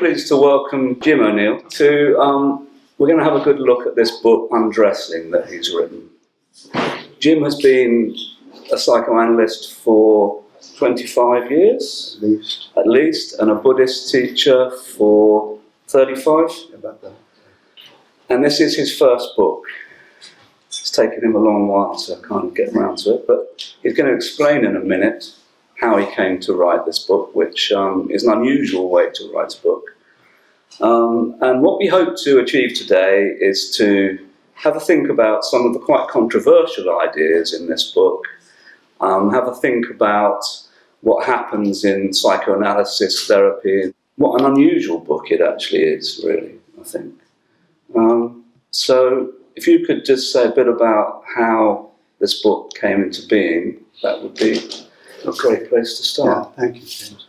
pleased to welcome Jim O'Neill to, we're going to have a good look at this book, Undressing, that he's written. Jim has been a psychoanalyst for 25 years, at least, and a Buddhist teacher for 35. About that. And this is his first book. It's taken him a long while to kind of get around to it, but he's going to explain in a minute how he came to write this book, which is an unusual way to write a book. And what we hope to achieve today is to have a think about some of the quite controversial ideas in this book, have a think about what happens in psychoanalysis therapy, what an unusual book it actually is, really, I think. So if you could just say a bit about how this book came into being, that would be a great place to start. Yeah, thank you, James.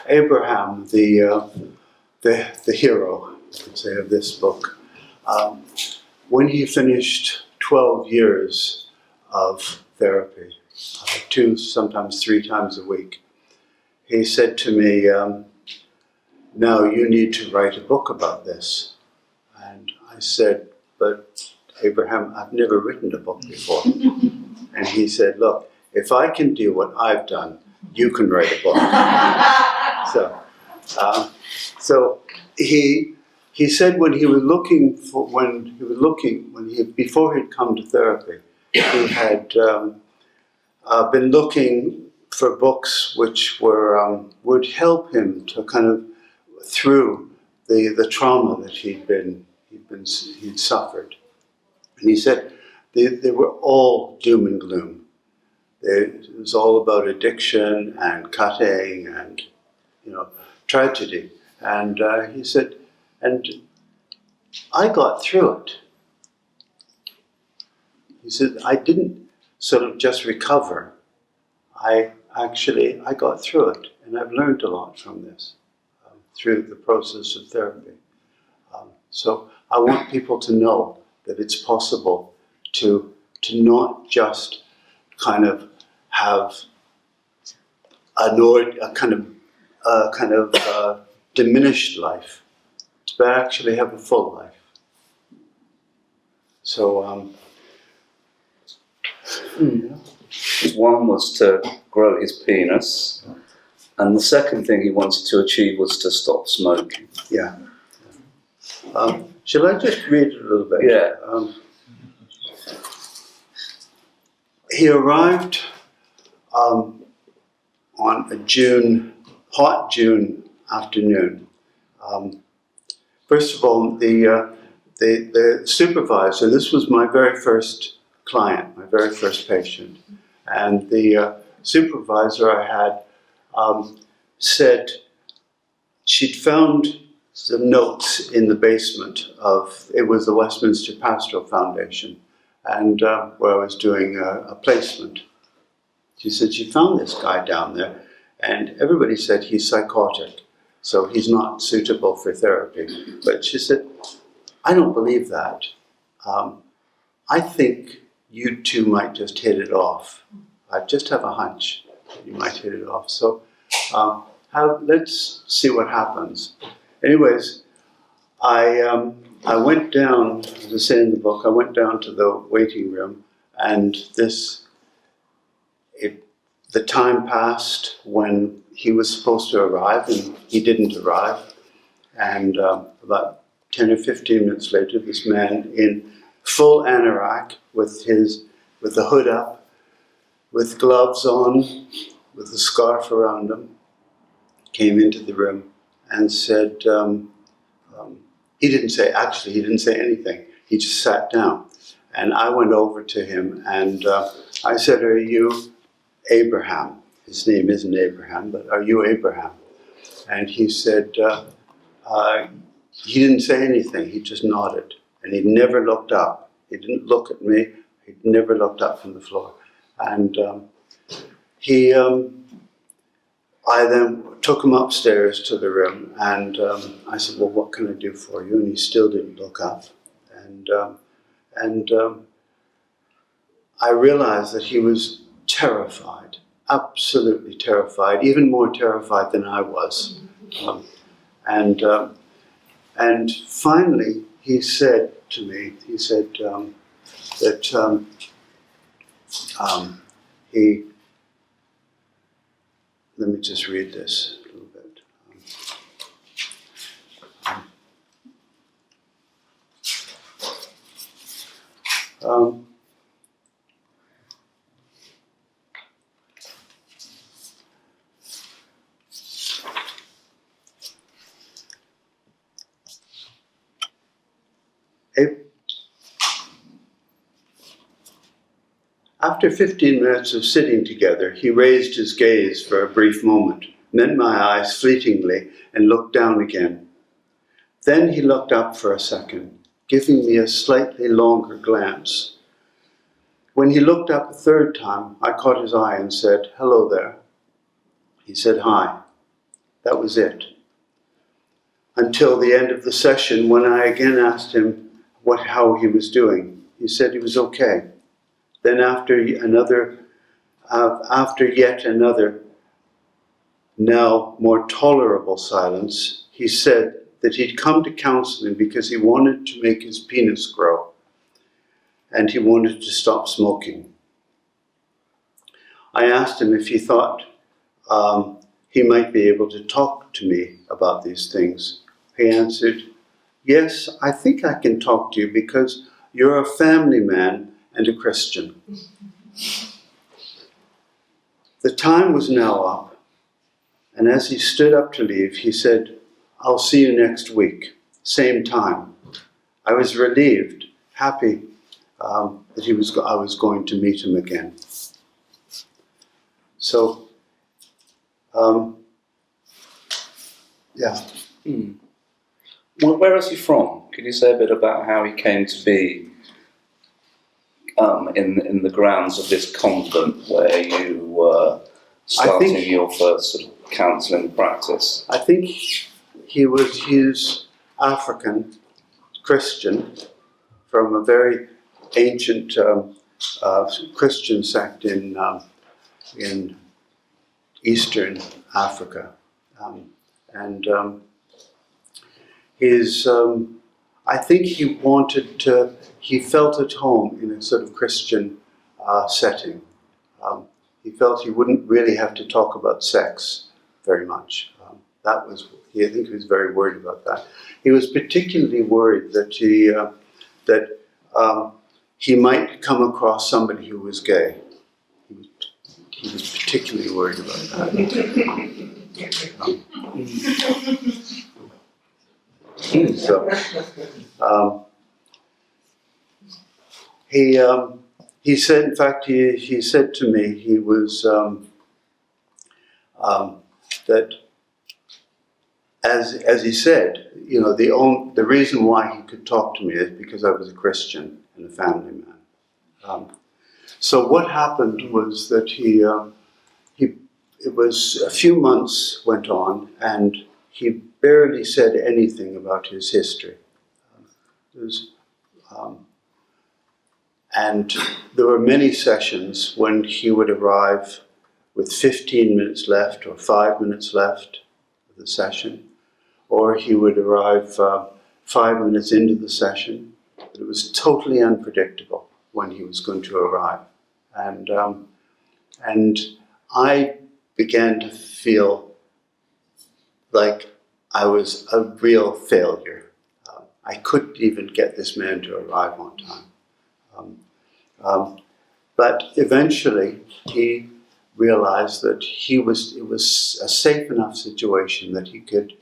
Abraham, the hero, I could say, of this book, when he finished 12 years of therapy, 2, sometimes 3 times a week, he said to me, "Now you need to write a book about this." And I said, "But Abraham, I've never written a book before." And he said, "Look, if I can do what I've done, you can write a book." So he said when he was looking for, before he'd come to therapy, he had been looking for books which were would help him to kind of through the trauma that he'd suffered. And he said they were all doom and gloom. It was all about addiction and cutting and, tragedy. And he said, and I got through it. He said, I didn't sort of just recover. I got through it. And I've learned a lot from this through the process of therapy. So I want people to know that it's possible to not just kind of have a kind of diminished life, but actually have a full life. So, one was to grow his penis, and the second thing he wanted to achieve was to stop smoking. Yeah. Shall I just read it a little bit? Yeah. He arrived on a hot June afternoon. First of all, the supervisor, this was my very first client, my very first patient, and the supervisor I had said she'd found some notes in the basement it was the Westminster Pastoral Foundation, and where I was doing a placement. She said she found this guy down there, and everybody said he's psychotic, so he's not suitable for therapy. But she said, I don't believe that. I think you two might just hit it off. I just have a hunch that you might hit it off. So let's see what happens. Anyways, I went down, as I say in the book, I went down to the waiting room, and the time passed when he was supposed to arrive, and he didn't arrive. And about 10 or 15 minutes later, this man in full anorak, with the hood up, with gloves on, with a scarf around him, came into the room and said, he didn't say anything. He just sat down. And I went over to him and I said, are you Abraham? His name isn't Abraham, but are you Abraham? And he said, he didn't say anything. He just nodded. And he never looked up. He didn't look at me. He never looked up from the floor. And I then took him upstairs to the room, and I said, well, what can I do for you? And he still didn't look up. And I realized that he was terrified, absolutely terrified, even more terrified than I was, Um, and finally, he said to me, he said that he, let me just read this a little bit. After 15 minutes of sitting together, he raised his gaze for a brief moment, met my eyes fleetingly, and looked down again. Then he looked up for a second, giving me a slightly longer glance. When he looked up a third time, I caught his eye and said, "Hello there." He said, "Hi." That was it. Until the end of the session, when I again asked him how he was doing. He said he was okay. Then after yet another, now more tolerable silence, he said that he'd come to counseling because he wanted to make his penis grow and he wanted to stop smoking. I asked him if he thought he might be able to talk to me about these things. He answered, "Yes, I think I can talk to you because you're a family man and a Christian." The time was now up, and as he stood up to leave, he said, "I'll see you next week, same time." I was relieved, happy that I was going to meet him again. So, yeah. Well, where is he from? Could you say a bit about how he came to be in the grounds of this convent where you were starting your first sort of counselling practice? I think he's African Christian from a very ancient Christian sect in Eastern Africa, I think he felt at home in a sort of Christian setting. He felt he wouldn't really have to talk about sex very much. I think he was very worried about that. He was particularly worried that he might come across somebody who was gay. He was particularly worried about that. He said, in fact, he said to me, he was that, as he said, you know, the reason why he could talk to me is because I was a Christian and a family man. So what happened was that it was a few months went on, and he barely said anything about his history. And there were many sessions when he would arrive with 15 minutes left or 5 minutes left of the session, or he would arrive 5 minutes into the session. But it was totally unpredictable when he was going to arrive. And I began to feel like I was a real failure. I couldn't even get this man to arrive on time. But eventually he realized that it was a safe enough situation that he could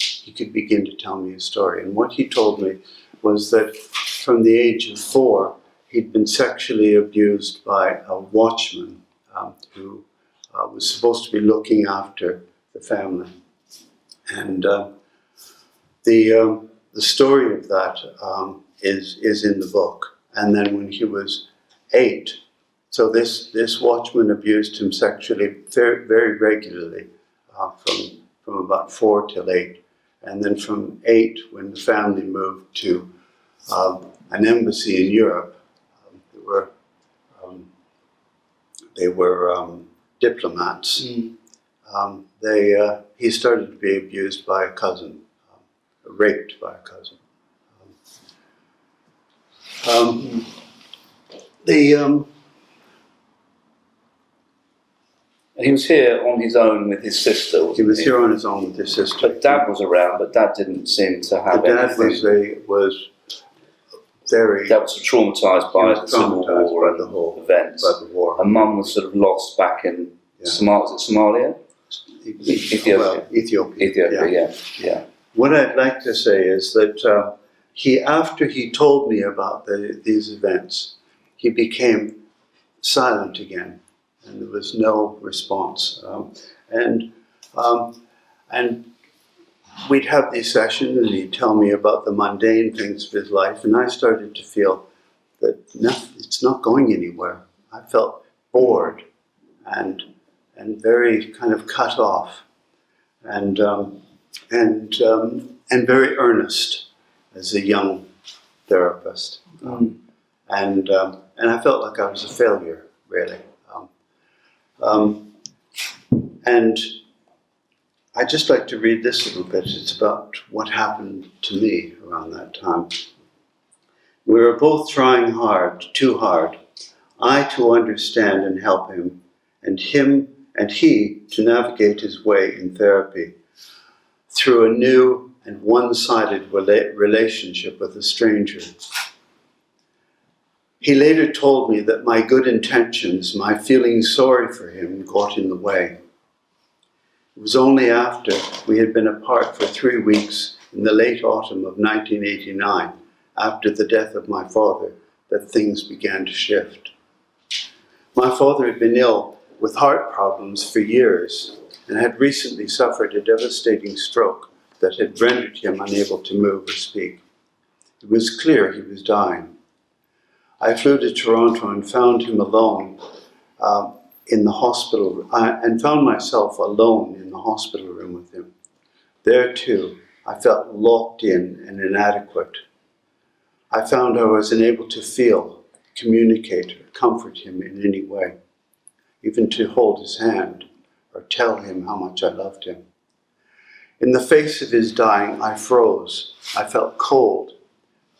begin to tell me his story. And what he told me was that from the age of 4, he'd been sexually abused by a watchman who was supposed to be looking after the family. And the story of that is in the book. And then when he was 8, so this watchman abused him sexually very, very regularly from about 4 till 8. And then from 8, when the family moved to an embassy in Europe, they were diplomats. he started to be abused by a cousin, raped by a cousin. He was here on his own with his sister, wasn't He was here on his own with his sister. But Dad was around, but Dad didn't seem to have Dad anything. was very... Dad was traumatised by the Civil War by the whole events. By the war. And Mum was sort of lost back in Somalia? Ethiopia. Well, Ethiopia. Yeah. What I'd like to say is that after he told me about these events, he became silent again, and there was no response. And we'd have these sessions, and he'd tell me about the mundane things of his life, and I started to feel that it's not going anywhere. I felt bored and very kind of cut off, and very earnest as a young therapist, and I felt like I was a failure, really. And I'd just like to read this a little bit. It's about what happened to me around that time. We were both trying hard, too hard. I to understand and help him, and he to navigate his way in therapy through a new and one-sided relationship with a stranger. He later told me that my good intentions, my feeling sorry for him, got in the way. It was only after we had been apart for 3 weeks in the late autumn of 1989, after the death of my father, that things began to shift. My father had been ill with heart problems for years and had recently suffered a devastating stroke that had rendered him unable to move or speak. It was clear he was dying. I flew to Toronto and found him alone in the hospital, and found myself alone in the hospital room with him. There too, I felt locked in and inadequate. I found I was unable to feel, communicate, or comfort him in any way, even to hold his hand or tell him how much I loved him. In the face of his dying, I froze. I felt cold,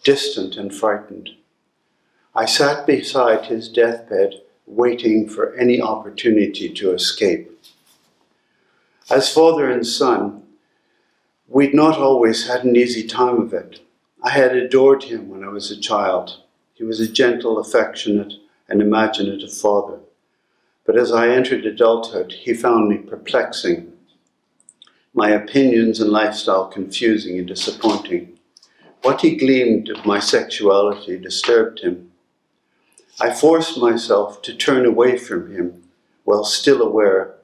distant, and frightened. I sat beside his deathbed, waiting for any opportunity to escape. As father and son, we'd not always had an easy time of it. I had adored him when I was a child. He was a gentle, affectionate, and imaginative father. But as I entered adulthood, he found me perplexing, my opinions and lifestyle confusing and disappointing. What he gleaned of my sexuality disturbed him. I forced myself to turn away from him while still aware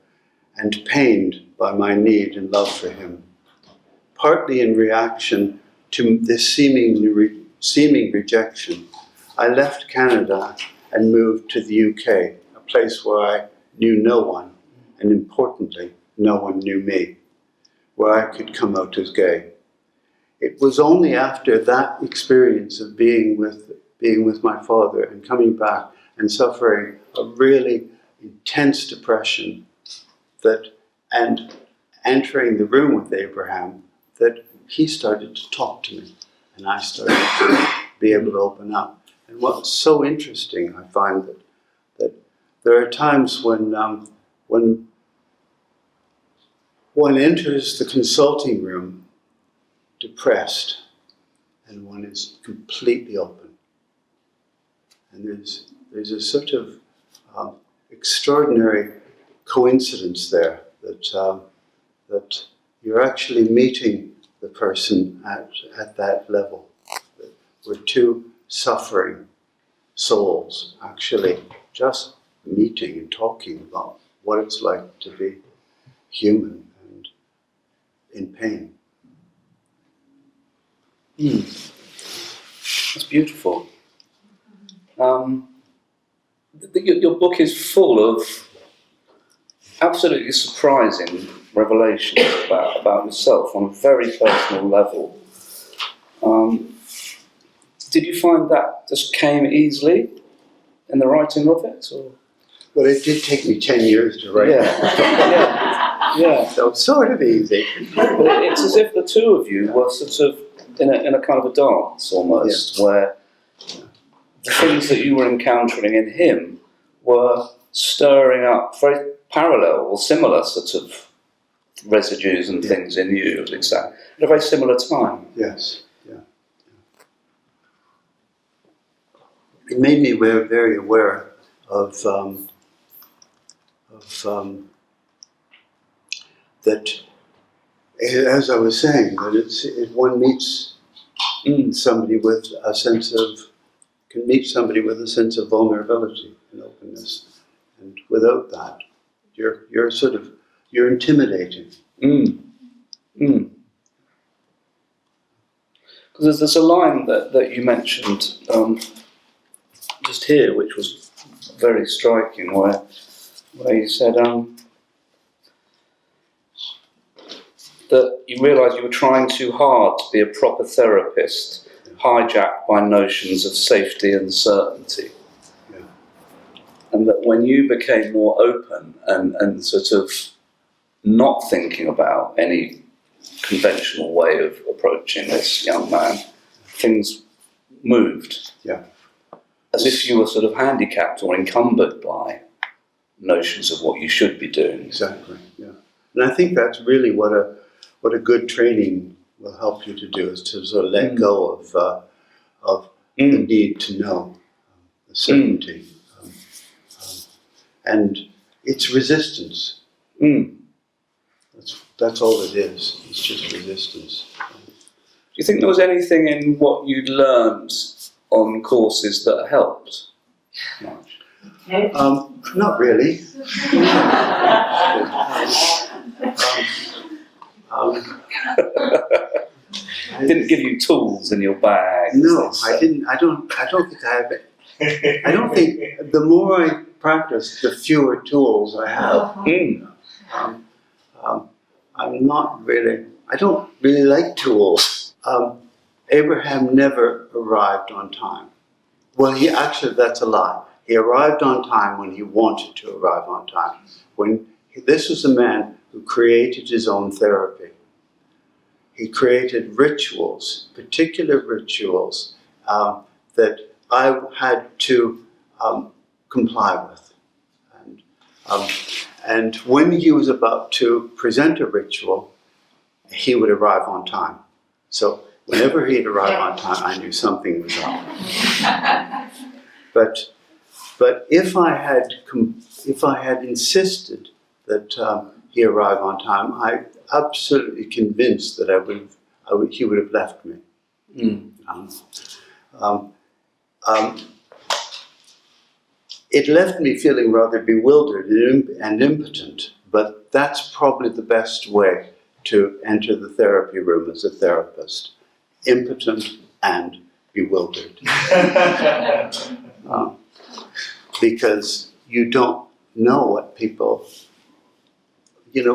and pained by my need and love for him. Partly in reaction to this seeming rejection, I left Canada and moved to the UK, a place where I knew no one, and importantly, no one knew me, where I could come out as gay. It was only after that experience of being with my father and coming back and suffering a really intense depression and entering the room with Abraham that he started to talk to me and I started to be able to open up. And what's so interesting, I find that there are times when one enters the consulting room depressed and one is completely open. And there's a sort of extraordinary coincidence there that you're actually meeting the person at that level. We're two suffering souls actually just meeting and talking about what it's like to be human and in pain. That's beautiful. Your book is full of absolutely surprising revelations about yourself on a very personal level. Did you find that just came easily in the writing of it? Or? Well, it did take me 10 years to write that. Yeah. So it's sort of easy. But it's as if the two of you were sort of in a kind of a dance almost, where the things that you were encountering in him were stirring up very parallel or similar sorts of residues and things in you, exactly, at a very similar time. Yes, yeah. It made me very aware of that, as I was saying, that if one meets somebody with a sense of, can meet somebody with a sense of vulnerability and openness, and without that, you're intimidating. Because there's a line that you mentioned just here, which was very striking, where you said that you realised you were trying too hard to be a proper therapist, hijacked by notions of safety and certainty. Yeah. And that when you became more open and sort of not thinking about any conventional way of approaching this young man, things moved. Yeah. As if you were sort of handicapped or encumbered by notions of what you should be doing. Exactly, yeah. And I think that's really what a good training will help you to do, is to sort of let go of the need to know, the certainty. And it's resistance. That's all it is. It's just resistance. Do you think there was anything in what you'd learned on courses that helped much? Not really. Didn't give you tools in your bag? No, I didn't. I don't think I have it. I don't think, the more I practice, the fewer tools I have. I'm not really, I don't really like tools. Abraham never arrived on time. Well, that's a lie. He arrived on time when he wanted to arrive on time. This was a man who created his own therapy. He created rituals, particular rituals, that I had to comply with. And when he was about to present a ritual, he would arrive on time. So whenever he'd arrive on time, I knew something was up. But if I had insisted that he arrive on time, I'm absolutely convinced that he would have left me. It left me feeling rather bewildered and impotent, but that's probably the best way to enter the therapy room as a therapist. Impotent and bewildered. Because you don't know what people,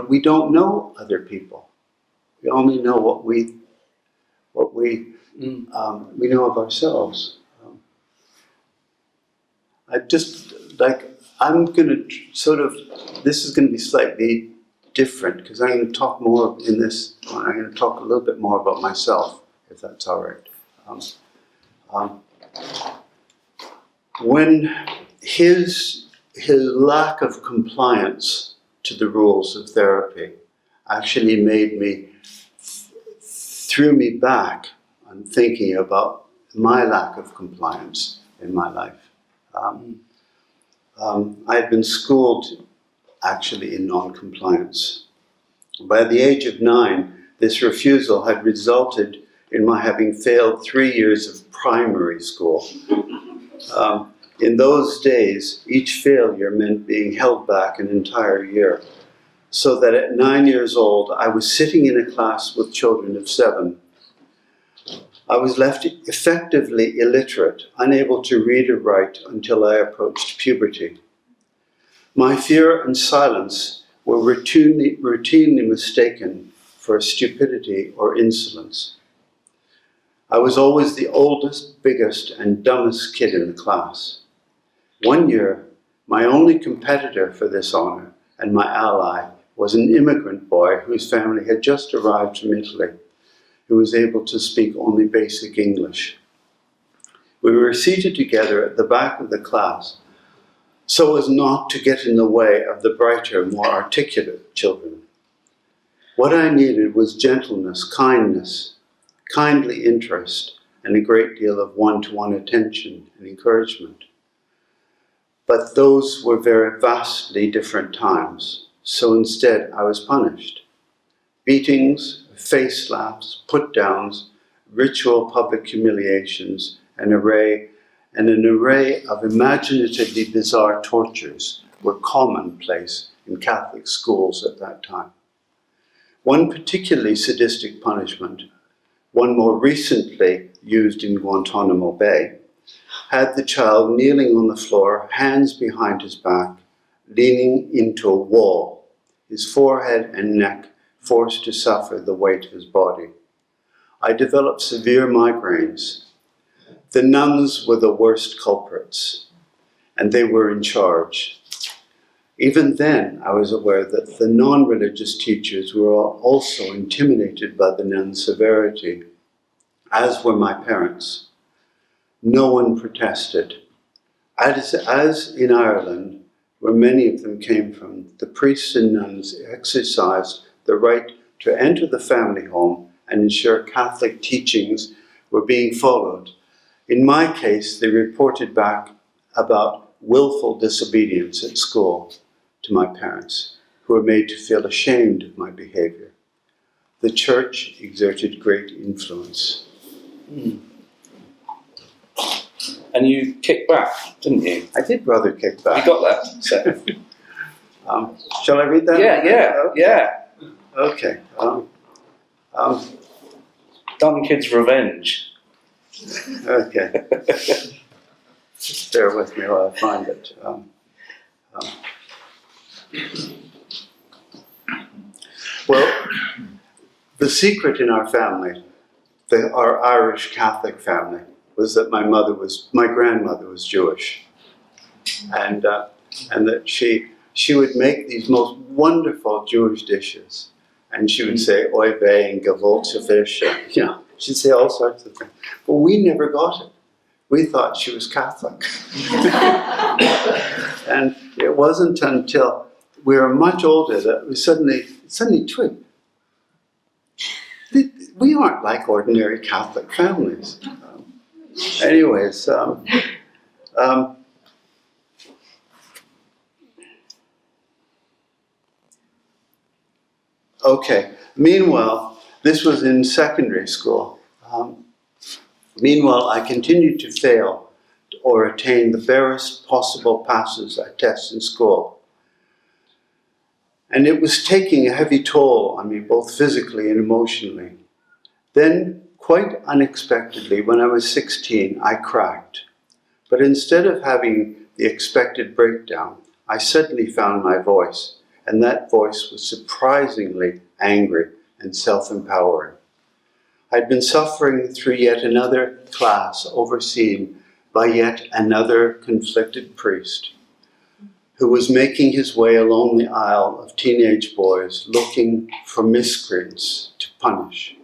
we don't know other people. We only know what we know of ourselves. I'm going to this is going to be slightly different, because I'm going to talk more in this one. I'm going to talk a little bit more about myself, if that's all right. When his lack of compliance to the rules of therapy actually threw me back on thinking about my lack of compliance in my life. I had been schooled actually in non-compliance. By the age of 9, this refusal had resulted in my having failed 3 years of primary school. In those days, each failure meant being held back an entire year, so that at 9 years old, I was sitting in a class with children of 7. I was left effectively illiterate, unable to read or write until I approached puberty. My fear and silence were routinely mistaken for stupidity or insolence. I was always the oldest, biggest, and dumbest kid in the class. One year, My only competitor for this honor, and my ally, was an immigrant boy whose family had just arrived from Italy, who was able to speak only basic English. We were seated together at the back of the class, so as not to get in the way of the brighter, more articulate children. What I needed was gentleness, kindness, kindly interest, and a great deal of one-to-one attention and encouragement. But those were very vastly different times, so instead I was punished. Beatings, face slaps, put-downs, ritual public humiliations, an array of imaginatively bizarre tortures were commonplace in Catholic schools at that time. One particularly sadistic punishment, one more recently used in Guantanamo Bay, had the child kneeling on the floor, hands behind his back, leaning into a wall, his forehead and neck forced to suffer the weight of his body. I developed severe migraines. The nuns were the worst culprits, and they were in charge. Even then, I was aware that the non-religious teachers were also intimidated by the nuns' severity, as were my parents. No one protested. As in Ireland, where many of them came from, the priests and nuns exercised the right to enter the family home and ensure Catholic teachings were being followed. In my case, they reported back about willful disobedience at school to my parents, who were made to feel ashamed of my behavior. The church exerted great influence. And you kicked back, didn't you? I did rather kick back. You got that. So. Shall I read that? Yeah. Okay. Dumb Kid's Revenge. Okay. Just bear with me while I find it. Well, the secret in our family, our Irish Catholic family, was that my grandmother was Jewish, and that she would make these most wonderful Jewish dishes, and she would say oy vey and gewollte fish, she'd say all sorts of things, but we never got it. We thought she was Catholic, and it wasn't until we were much older that we suddenly twigged. We aren't like ordinary Catholic families. Anyways, okay. Meanwhile, this was in secondary school. Meanwhile, I continued to fail or attain the barest possible passes at tests in school. And it was taking a heavy toll on me, both physically and emotionally. Then, quite unexpectedly, when I was 16, I cracked. But instead of having the expected breakdown, I suddenly found my voice, and that voice was surprisingly angry and self-empowering. I'd been suffering through yet another class overseen by yet another conflicted priest who was making his way along the aisle of teenage boys looking for miscreants to punish.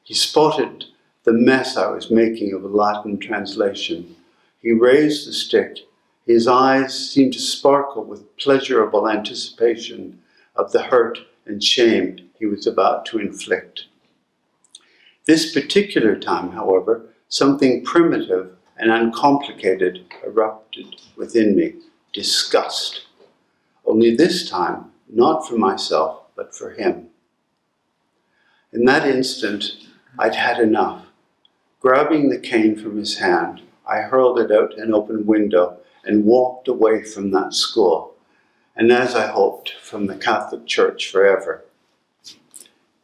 He spotted the mess I was making of a Latin translation. He raised the stick. His eyes seemed to sparkle with pleasurable anticipation of the hurt and shame he was about to inflict. This particular time, however, something primitive and uncomplicated erupted within me, disgust. Only this time, not for myself, but for him. In that instant, I'd had enough. Grabbing the cane from his hand, I hurled it out an open window and walked away from that school, and as I hoped, from the Catholic Church forever.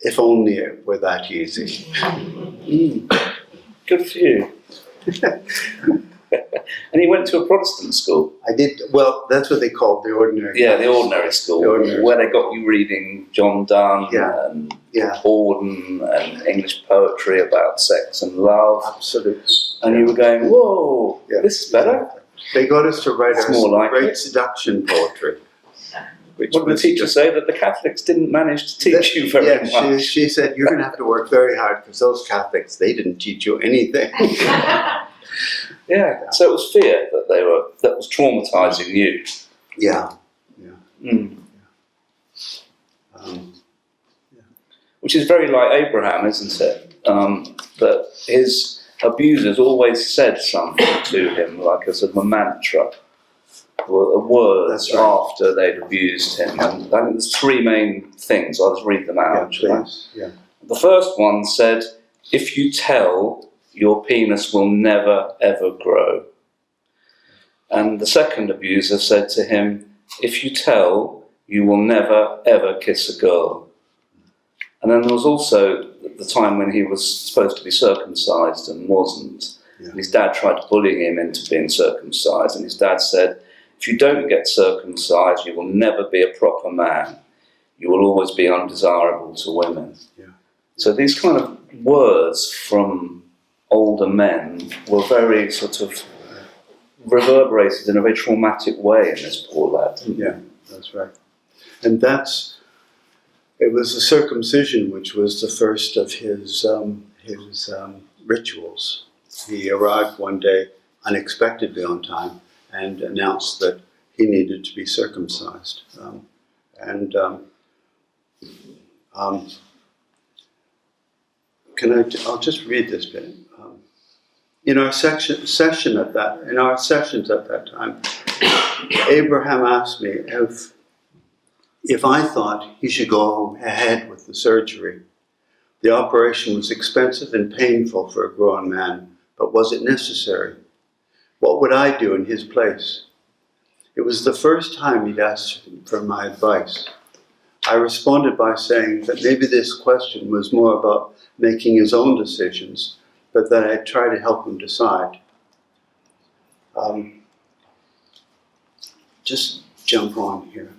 If only it were that easy. Good for you. And he went to a Protestant school. I did, well, that's what they called the ordinary. Yeah, the ordinary school, where they got you reading John Donne and Auden and English poetry about sex and love. Absolutely. And you were going, whoa, this is better. They got us to write It's our more like great it. seduction poetry. Which What did the was teacher just- say? That the Catholics didn't manage to teach you very yeah, much. she said, you're going to have to work very hard because those Catholics, they didn't teach you anything. Yeah, so it was fear that was traumatizing you. Yeah. Mm. Um, Which is very like Abraham, isn't it? That his abusers always said something to him, like as a mantra, or words That's right. after they'd abused him. And I think there's three main things. I'll just read them yeah, out. shall I? please. Yeah. The first one said, "If you tell, your penis will never ever grow." And the second abuser said to him, "If you tell, you will never ever kiss a girl." And then there was also the time when he was supposed to be circumcised and wasn't. Yeah. And his dad tried to bully him into being circumcised, and his dad said, "If you don't get circumcised, you will never be a proper man. You will always be undesirable to women." Yeah. So these kind of words from older men were very sort of reverberated in a very traumatic way in this poor lad. Yeah, that's right. And it was the circumcision which was the first of his rituals. He arrived one day unexpectedly on time and announced that he needed to be circumcised. I'll just read this bit. In our sessions at that time, Abraham asked me if I thought he should go ahead with the surgery. The operation was expensive and painful for a grown man, but was it necessary? What would I do in his place? It was the first time he'd asked for my advice. I responded by saying that maybe this question was more about making his own decisions, but that I'd try to help him decide. Just jump on here.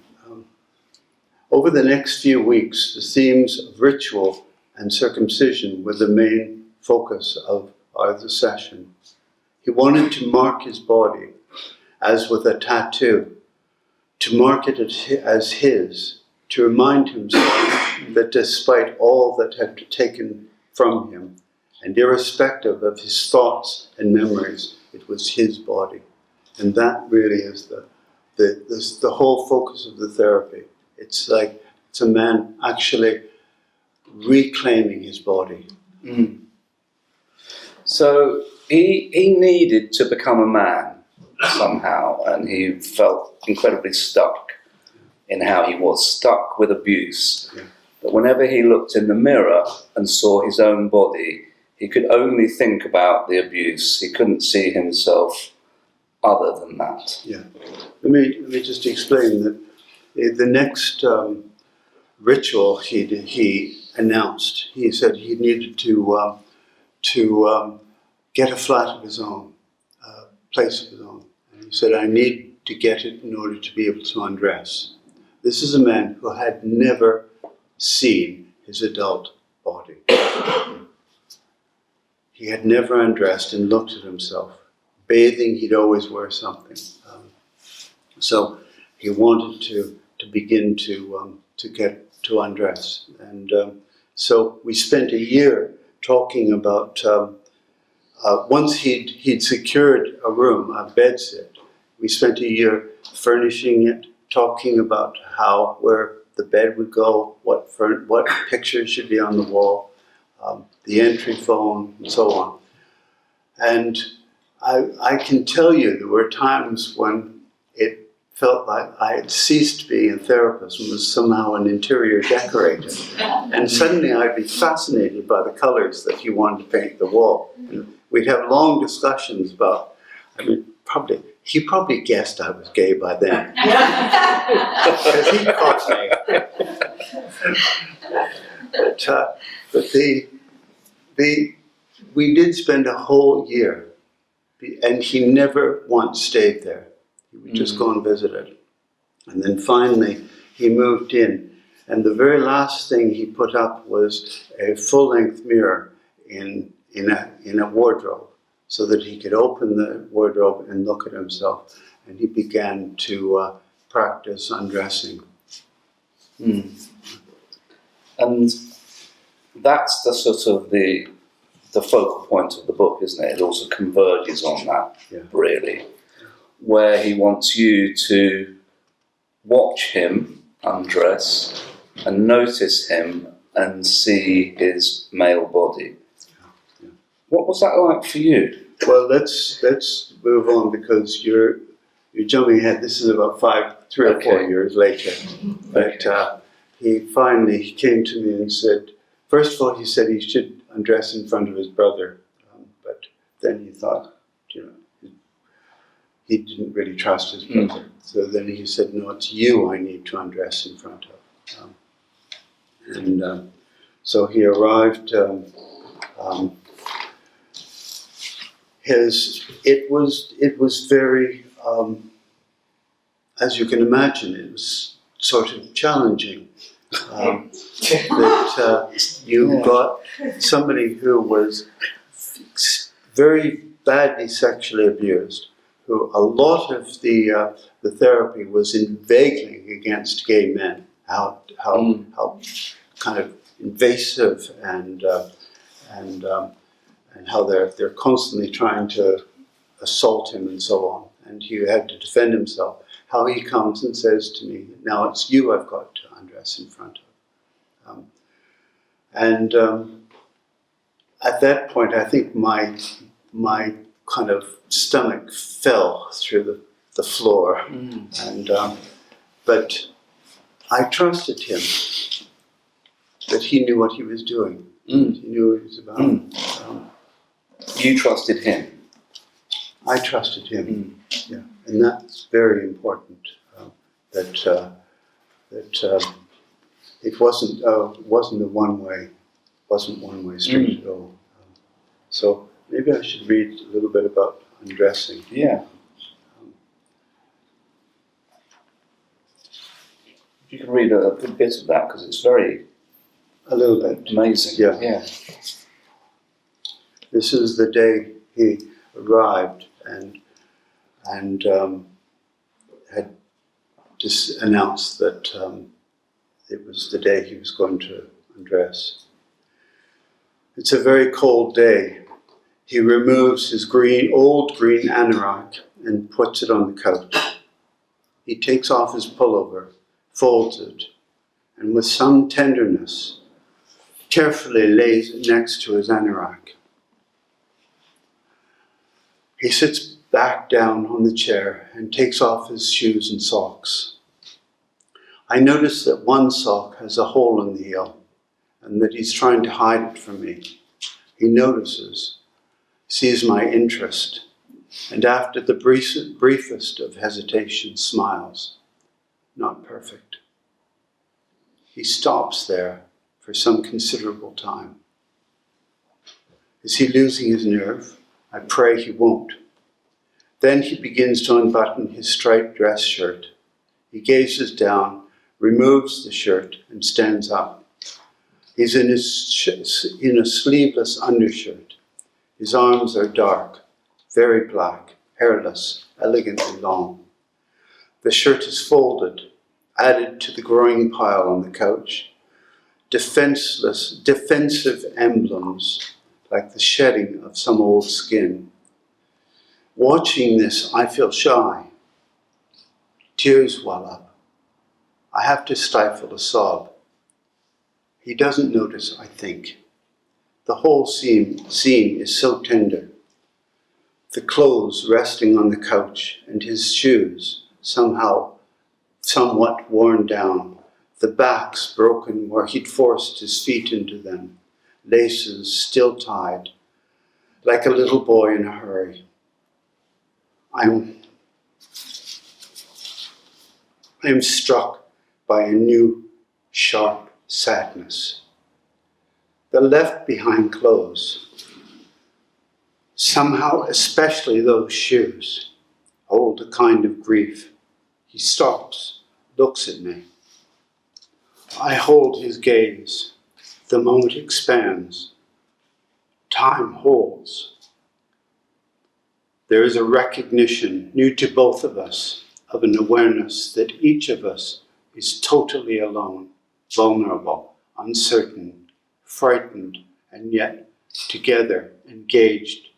Over the next few weeks, the themes of ritual and circumcision were the main focus of the session. He wanted to mark his body, as with a tattoo, to mark it as his, to remind himself that despite all that had been taken from him, and irrespective of his thoughts and memories, it was his body. And that really is the whole focus of the therapy. It's like it's a man actually reclaiming his body. Mm. So he needed to become a man somehow, and he felt incredibly stuck in how he was, stuck with abuse. Yeah. But whenever he looked in the mirror and saw his own body, he could only think about the abuse. He couldn't see himself other than that. Yeah. Let me just explain that the next ritual he announced, he said he needed to get a flat of his own, place of his own. And he said, I need to get it in order to be able to undress. This is a man who had never seen his adult body. He had never undressed and looked at himself. Bathing, he'd always wear something. So he wanted to begin to get to undress. And so we spent a year talking about, once he'd secured a room, a bedsit, we spent a year furnishing it, talking about where the bed would go, what pictures should be on the wall, the entry phone, and so on. And I can tell you there were times when it felt like I had ceased being a therapist and was somehow an interior decorator. And suddenly I'd be fascinated by the colors that he wanted to paint the wall. And we'd have long discussions about, he probably guessed I was gay by then. Because he caught me. But we did spend a whole year, and he never once stayed there. He would just go and visit it. And then finally, he moved in. And the very last thing he put up was a full-length mirror in a wardrobe, so that he could open the wardrobe and look at himself. And he began to practice undressing. And that's the sort of the focal point of the book, isn't it? It also converges on that, really, where he wants you to watch him undress and notice him and see his male body. What was that like for you? Well, let's move on, because you're jumping ahead. This is about 3 or 4 years later. But he finally came to me and said, first of all, he said he should undress in front of his brother. But then he thought, he didn't really trust his brother. So then he said, no, it's you I need to undress in front of. So he arrived. It was very, as you can imagine, it was sort of challenging. That you got somebody who was very badly sexually abused, who a lot of the therapy was inveigling against gay men, how kind of invasive and how they're constantly trying to assault him and so on, and he had to defend himself. How he comes and says to me, now it's you I've got to undress in front of. At that point, I think my kind of stomach fell through the floor, but I trusted him that he knew what he was doing. He knew what he was about. You trusted him. I trusted him. Yeah, and that's very important. That it wasn't a one-way street at all. So maybe I should read a little bit about undressing. Yeah. You can read a good bit of that, because it's very a little bit amazing. Yeah. This is the day he arrived and had just announced that it was the day he was going to undress. It's a very cold day. He removes his old green anorak and puts it on the couch. He takes off his pullover, folds it, and with some tenderness, carefully lays it next to his anorak. He sits back down on the chair and takes off his shoes and socks. I notice that one sock has a hole in the heel and that he's trying to hide it from me. He notices, sees my interest, and after the briefest of hesitation, smiles. Not perfect. He stops there for some considerable time. Is he losing his nerve? I pray he won't. Then he begins to unbutton his striped dress shirt. He gazes down, removes the shirt, and stands up. He's in a sleeveless undershirt. His arms are dark, very black, hairless, elegantly long. The shirt is folded, added to the growing pile on the couch. Defensive emblems, like the shedding of some old skin. Watching this, I feel shy. Tears well up. I have to stifle a sob. He doesn't notice, I think. The whole scene is so tender. The clothes resting on the couch and his shoes somewhat worn down, the backs broken where he'd forced his feet into them, laces still tied, like a little boy in a hurry. I am struck by a new, sharp sadness. The left behind clothes, somehow especially those shoes, hold a kind of grief. He stops, looks at me. I hold his gaze. The moment expands. Time holds. there is a recognition, new to both of us, of an awareness that each of us is totally alone, vulnerable, uncertain, frightened, and yet together, engaged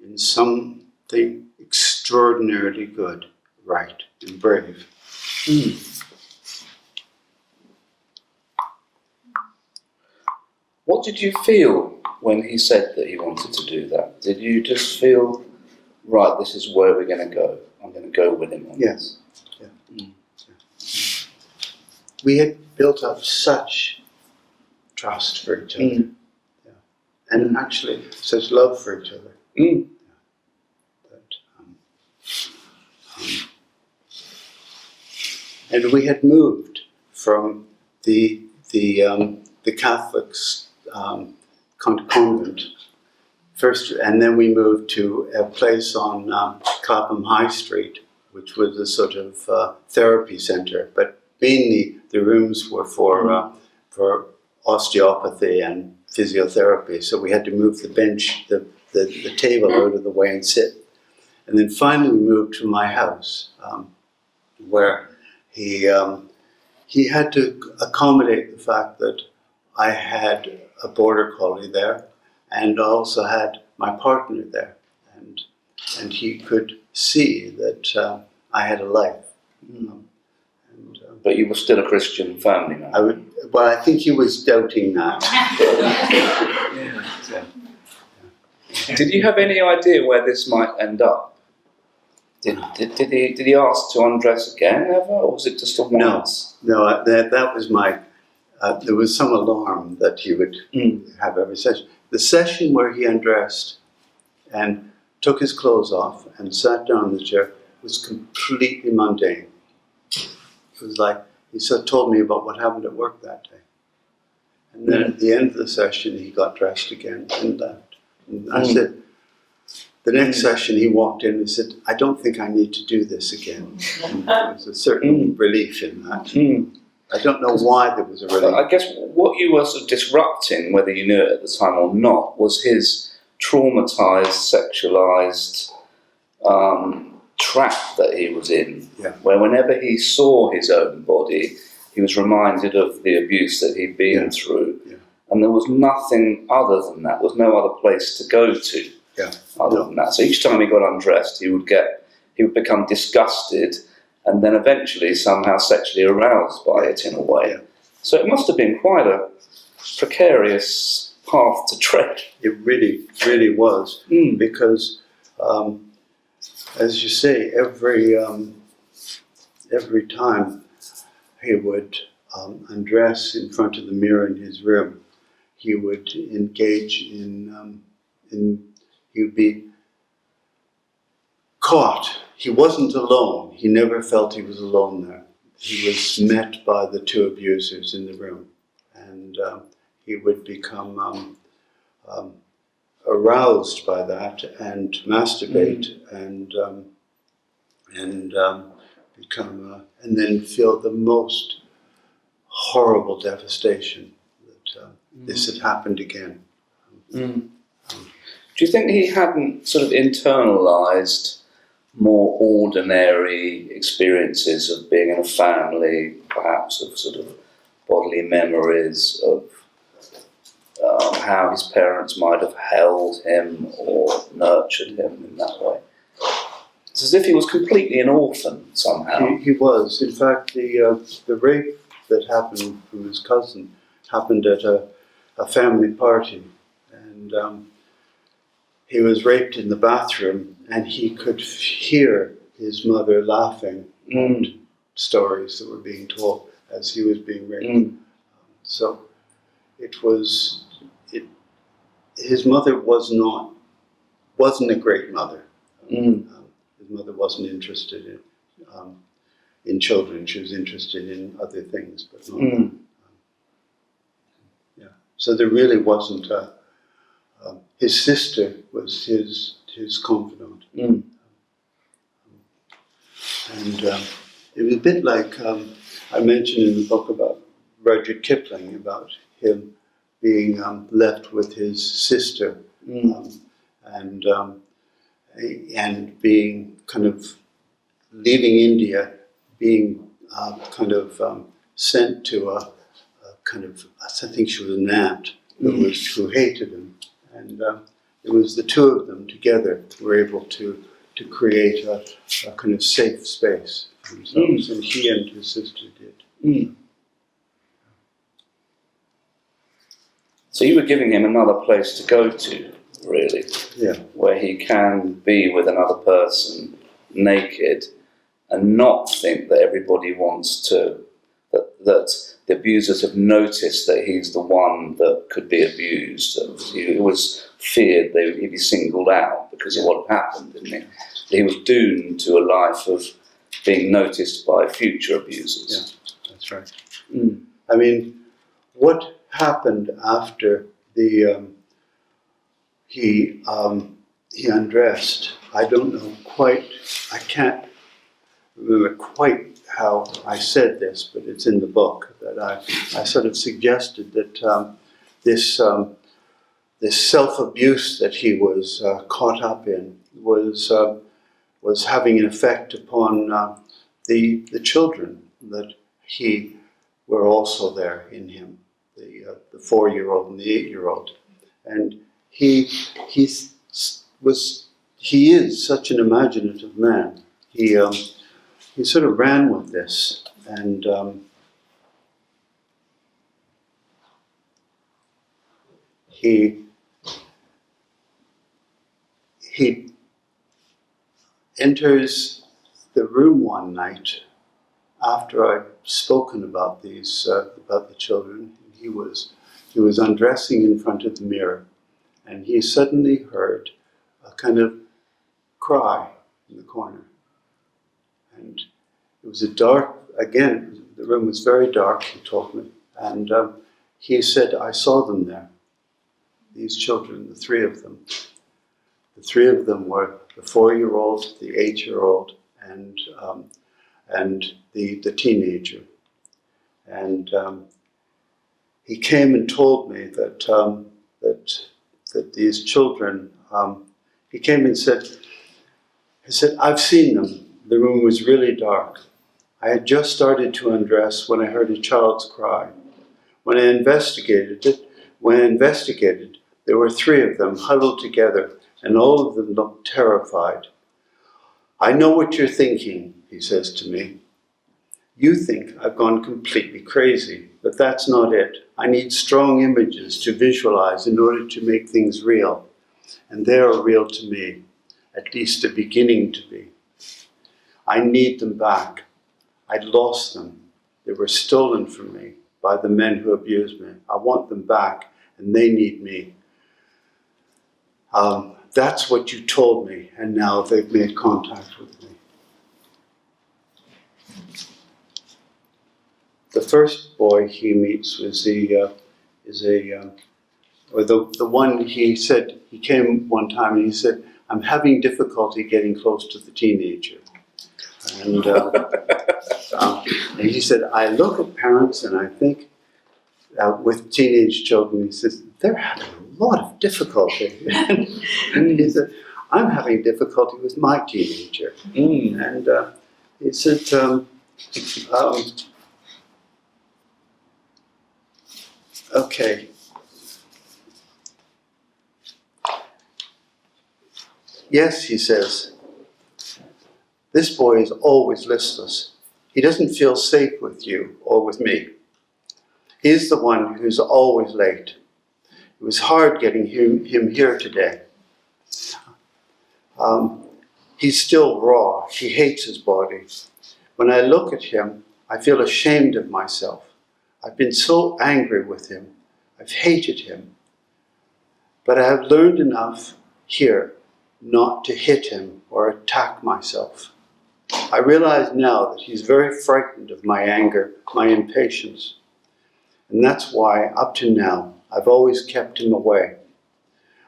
in something extraordinarily good, right, and brave. What did you feel when he said that he wanted to do that? Did you just feel, right, this is where we're going to go? I'm going to go with him on Yes. Yeah. Yeah. We had built up such trust for each other. Yeah. And actually such love for each other. That, and we had moved from the Catholics convent first, and then we moved to a place on Clapham High Street, which was a sort of therapy centre, but mainly the rooms were for osteopathy and physiotherapy. So we had to move the bench, the table out of the way and sit. And then finally we moved to my house, where he had to accommodate the fact that I had a border collie there, and also had my partner there, and he could see that I had a life. But you were still a Christian family man. I think he was doubting that. Did you have any idea where this might end up? Did he ask to undress again ever, or was it just a once? No, that was my. There was some alarm that he would have every session. The session where he undressed and took his clothes off and sat down in the chair was completely mundane. It was like he told me about what happened at work that day. And then at the end of the session, he got dressed again and left. And I said, the next session he walked in and said, I don't think I need to do this again. And there was a certain relief in that. I don't know why there was a relief. I guess what you were sort of disrupting, whether you knew it at the time or not, was his traumatised, sexualised trap that he was in, where whenever he saw his own body, he was reminded of the abuse that he'd been through, and there was nothing other than that. There was no other place to go to other than that. So each time he got undressed, he would become disgusted, and then eventually somehow sexually aroused by it in a way. So it must have been quite a precarious path to tread. It really, really was, because, as you say, every time he would undress in front of the mirror in his room, he would engage in he would be caught. He wasn't alone. He never felt he was alone there. He was met by the two abusers in the room, and he would become aroused by that and masturbate and become and then feel the most horrible devastation that this had happened again. Do you think he hadn't sort of internalised more ordinary experiences of being in a family, perhaps of sort of bodily memories of how his parents might have held him or nurtured him in that way? It's as if he was completely an orphan somehow. He was. In fact, the rape that happened from his cousin happened at a family party, and he was raped in the bathroom, and he could hear his mother laughing at stories that were being told as he was being raped. So it was. His mother wasn't a great mother. His mother wasn't interested in children. She was interested in other things, but not. So there really wasn't a. His sister was his confidant, and it was a bit like I mentioned in the book about Rudyard Kipling, about him being left with his sister, and and being kind of leaving India, being sent to a kind of, I think she was an aunt who hated him, and it was the two of them together who were able to create a kind of safe space for themselves, and he and his sister did. So you were giving him another place to go to, really, where he can be with another person naked and not think that everybody wants to, that the abusers have noticed that he's the one that could be abused. He was feared he'd be singled out because of what had happened, didn't he? He was doomed to a life of being noticed by future abusers. Yeah, that's right. I mean, what happened after he undressed? I don't know quite. I can't remember quite how I said this, but it's in the book that I sort of suggested that this self-abuse that he was caught up in was having an effect upon the children that he were also there in him, the 4-year-old and the 8-year-old, and he is such an imaginative man. He sort of ran with this, and he enters the room one night after I'd spoken about these about the children. He was undressing in front of the mirror, and he suddenly heard a kind of cry in the corner. And it was again, the room was very dark, he told me. And he said, I saw them there, these children, the 3 of them. The 3 of them were the 4-year-old, the 8-year-old, and the teenager. And he came and told me that these children, he came and said, I've seen them. The room was really dark. I had just started to undress when I heard a child's cry. When I investigated, there were 3 of them huddled together, and all of them looked terrified. I know what you're thinking, he says to me. You think I've gone completely crazy, but that's not it. I need strong images to visualize in order to make things real. And they are real to me, at least they're beginning to be. I need them back. I'd lost them. They were stolen from me by the men who abused me. I want them back, and they need me. That's what you told me, and now they've made contact with me. The first boy he meets was the one he said, he came one time and he said, I'm having difficulty getting close to the teenager. And he said, I look at parents and I think with teenage children, he says, they're having a lot of difficulty. And he said, I'm having difficulty with my teenager. And he said, okay. Yes, he says, this boy is always listless. He doesn't feel safe with you or with me. He's the one who's always late. It was hard getting him here today. He's still raw. He hates his body. When I look at him, I feel ashamed of myself. I've been so angry with him. I've hated him. But I have learned enough here not to hit him or attack myself. I realize now that he's very frightened of my anger, my impatience. And that's why, up to now, I've always kept him away.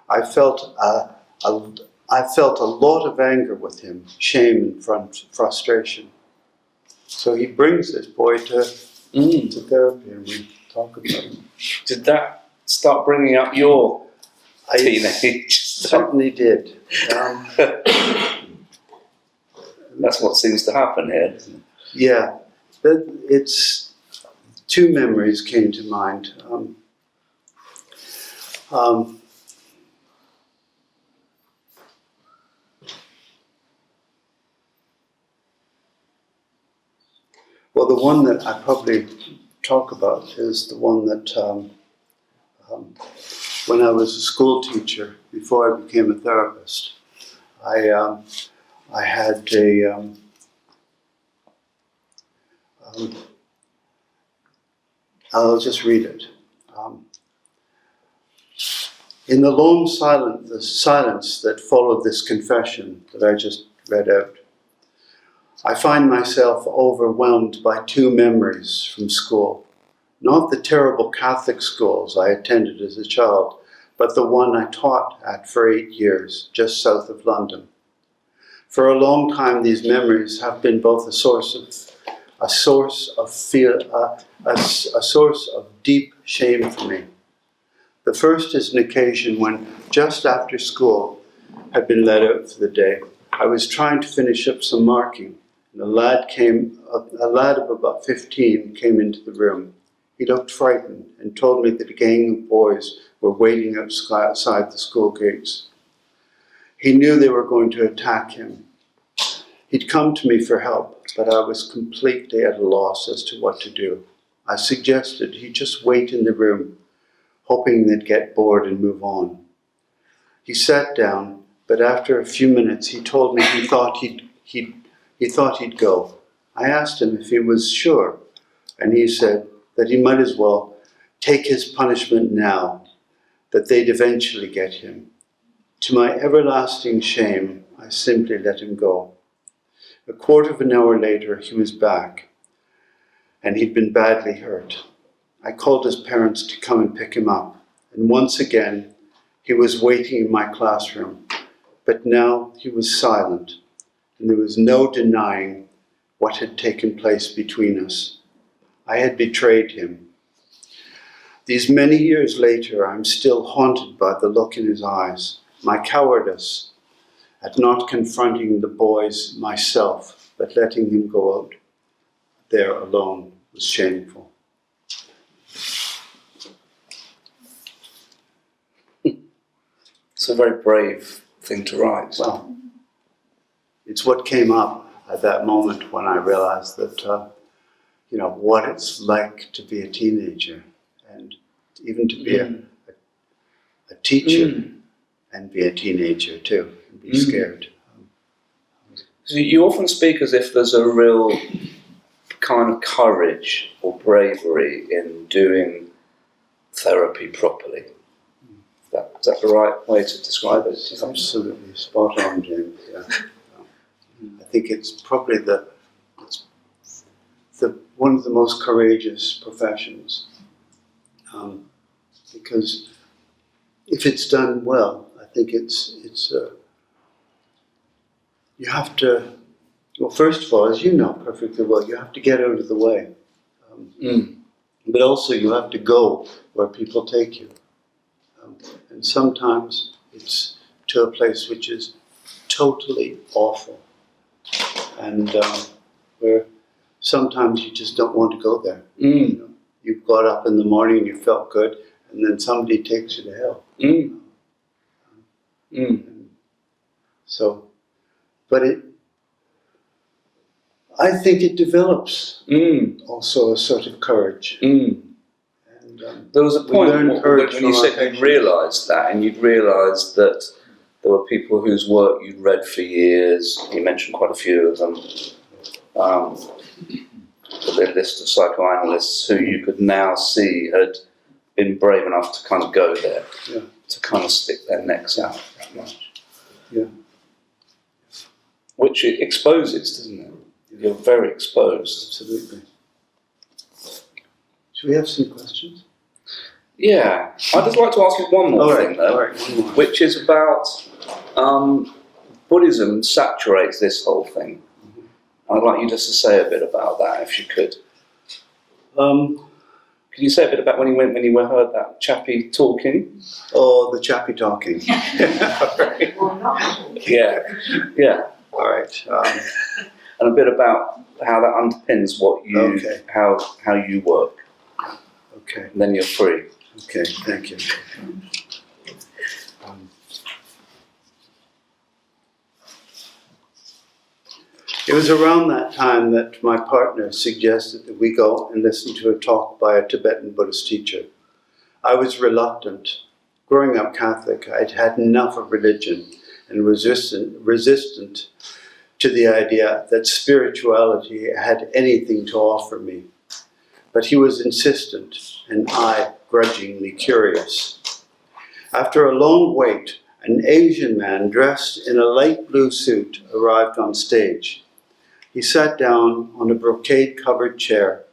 I felt a lot of anger with him, shame and frustration. So he brings this boy to therapy, and we talk about him. Did that start bringing up your teenage certainly did. That's what seems to happen here, isn't it? Yeah, it's two memories came to mind. Well, the one that I probably talk about is the one that when I was a school teacher, before I became a therapist, I had I'll just read it. In the long silence that followed this confession that I just read out, I find myself overwhelmed by two memories from school. Not the terrible Catholic schools I attended as a child, but the one I taught at for 8 years, just south of London. For a long time, these memories have been both a source of deep shame for me. The first is an occasion when, just after school had been let out for the day, I was trying to finish up some marking, and a lad of about 15 came into the room. He looked frightened and told me that a gang of boys were waiting outside the school gates. He knew they were going to attack him. He'd come to me for help, but I was completely at a loss as to what to do. I suggested he just wait in the room, hoping they'd get bored and move on. He sat down, but after a few minutes he told me he thought he'd go. I asked him if he was sure, and he said that he might as well take his punishment now, that they'd eventually get him. To my everlasting shame, I simply let him go. A quarter of an hour later, he was back, and he'd been badly hurt. I called his parents to come and pick him up, and once again, he was waiting in my classroom, but now he was silent, and there was no denying what had taken place between us. I had betrayed him. These many years later, I'm still haunted by the look in his eyes, my cowardice at not confronting the boys myself, but letting him go out there alone was shameful. It's a very brave thing to write. Well, it's what came up at that moment when I realized that, what it's like to be a teenager and even to be a teacher and be a teenager too, and be scared. So you often speak as if there's a real kind of courage or bravery in doing therapy properly. Is that the right way to describe it? It's absolutely spot on, James. Yeah. I think it's probably one of the most courageous professions, because if it's done well, I think you have to. Well, first of all, as you know perfectly well, you have to get out of the way, but also you have to go where people take you. And sometimes it's to a place which is totally awful, and where sometimes you just don't want to go there. You got up in the morning and you felt good, and then somebody takes you to hell. So, but I think it develops also a sort of courage. There was a point when you said you'd realised that, and you'd realised that there were people whose work you'd read for years. You mentioned quite a few of them. The list of psychoanalysts who you could now see had been brave enough to kind of go there, to kind of stick their necks out that much. Yeah. Which it exposes, doesn't it? You're very exposed. Absolutely. Should we have some questions? Yeah. I'd just like to ask you one more thing, though, which is about Buddhism saturates this whole thing. I'd like you just to say a bit about that, if you could. Can you say a bit about when you heard that chappie talking? Oh, the chappie talking. Right. Yeah. All right. And a bit about how that underpins what you, Okay. how you work. Okay. And then you're free. Okay. Thank you. It was around that time that my partner suggested that we go and listen to a talk by a Tibetan Buddhist teacher. I was reluctant. Growing up Catholic, I'd had enough of religion and resistant to the idea that spirituality had anything to offer me. But he was insistent, and I grudgingly curious. After a long wait, an Asian man dressed in a light blue suit arrived on stage. He sat down on a brocade-covered chair,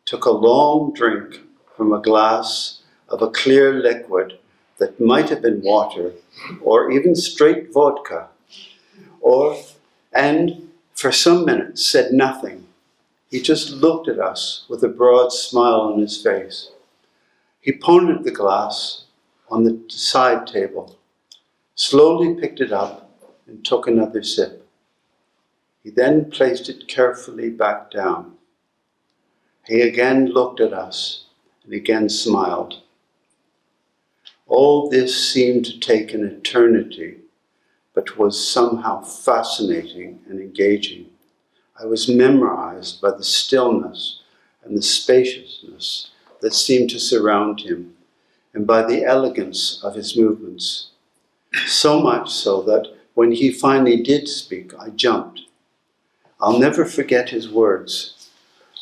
took a long drink from a glass of a clear liquid that might have been water, or even straight vodka, and for some minutes said nothing. He just looked at us with a broad smile on his face. He pondered the glass on the side table, slowly picked it up and took another sip. He then placed it carefully back down. He again looked at us and again smiled. All this seemed to take an eternity, but was somehow fascinating and engaging. I was memorized by the stillness and the spaciousness that seemed to surround him, and by the elegance of his movements. So much so that when he finally did speak, I jumped. I'll never forget his words,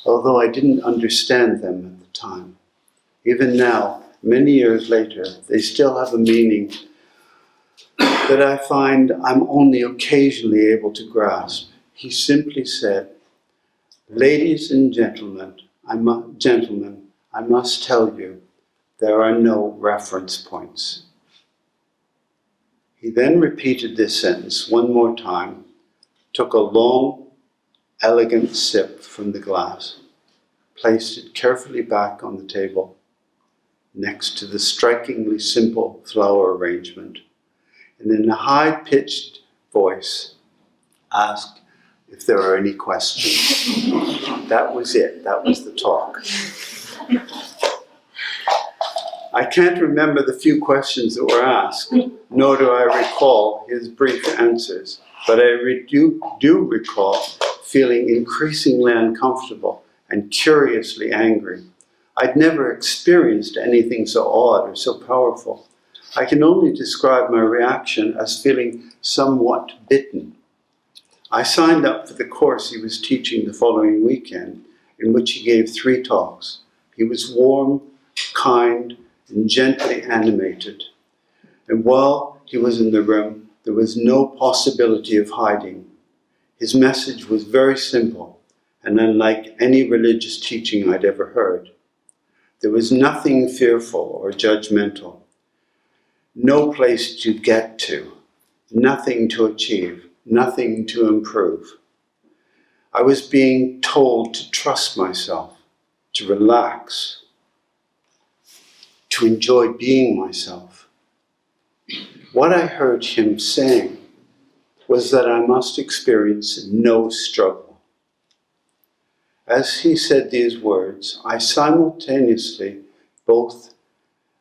although I didn't understand them at the time. Even now, many years later, they still have a meaning that I find I'm only occasionally able to grasp. He simply said, "Ladies and gentlemen, I must tell you, there are no reference points." He then repeated this sentence one more time, took a long, elegant sip from the glass, placed it carefully back on the table, next to the strikingly simple flower arrangement, and in a high-pitched voice, asked if there are any questions. That was it. That was the talk. I can't remember the few questions that were asked, nor do I recall his brief answers, but I do recall feeling increasingly uncomfortable and curiously angry. I'd never experienced anything so odd or so powerful. I can only describe my reaction as feeling somewhat bitten. I signed up for the course he was teaching the following weekend, in which he gave 3 talks. He was warm, kind, and gently animated. And while he was in the room, there was no possibility of hiding. His message was very simple and unlike any religious teaching I'd ever heard. There was nothing fearful or judgmental, no place to get to, nothing to achieve, nothing to improve. I was being told to trust myself, to relax, to enjoy being myself. What I heard him saying was that I must experience no struggle. As he said these words, I simultaneously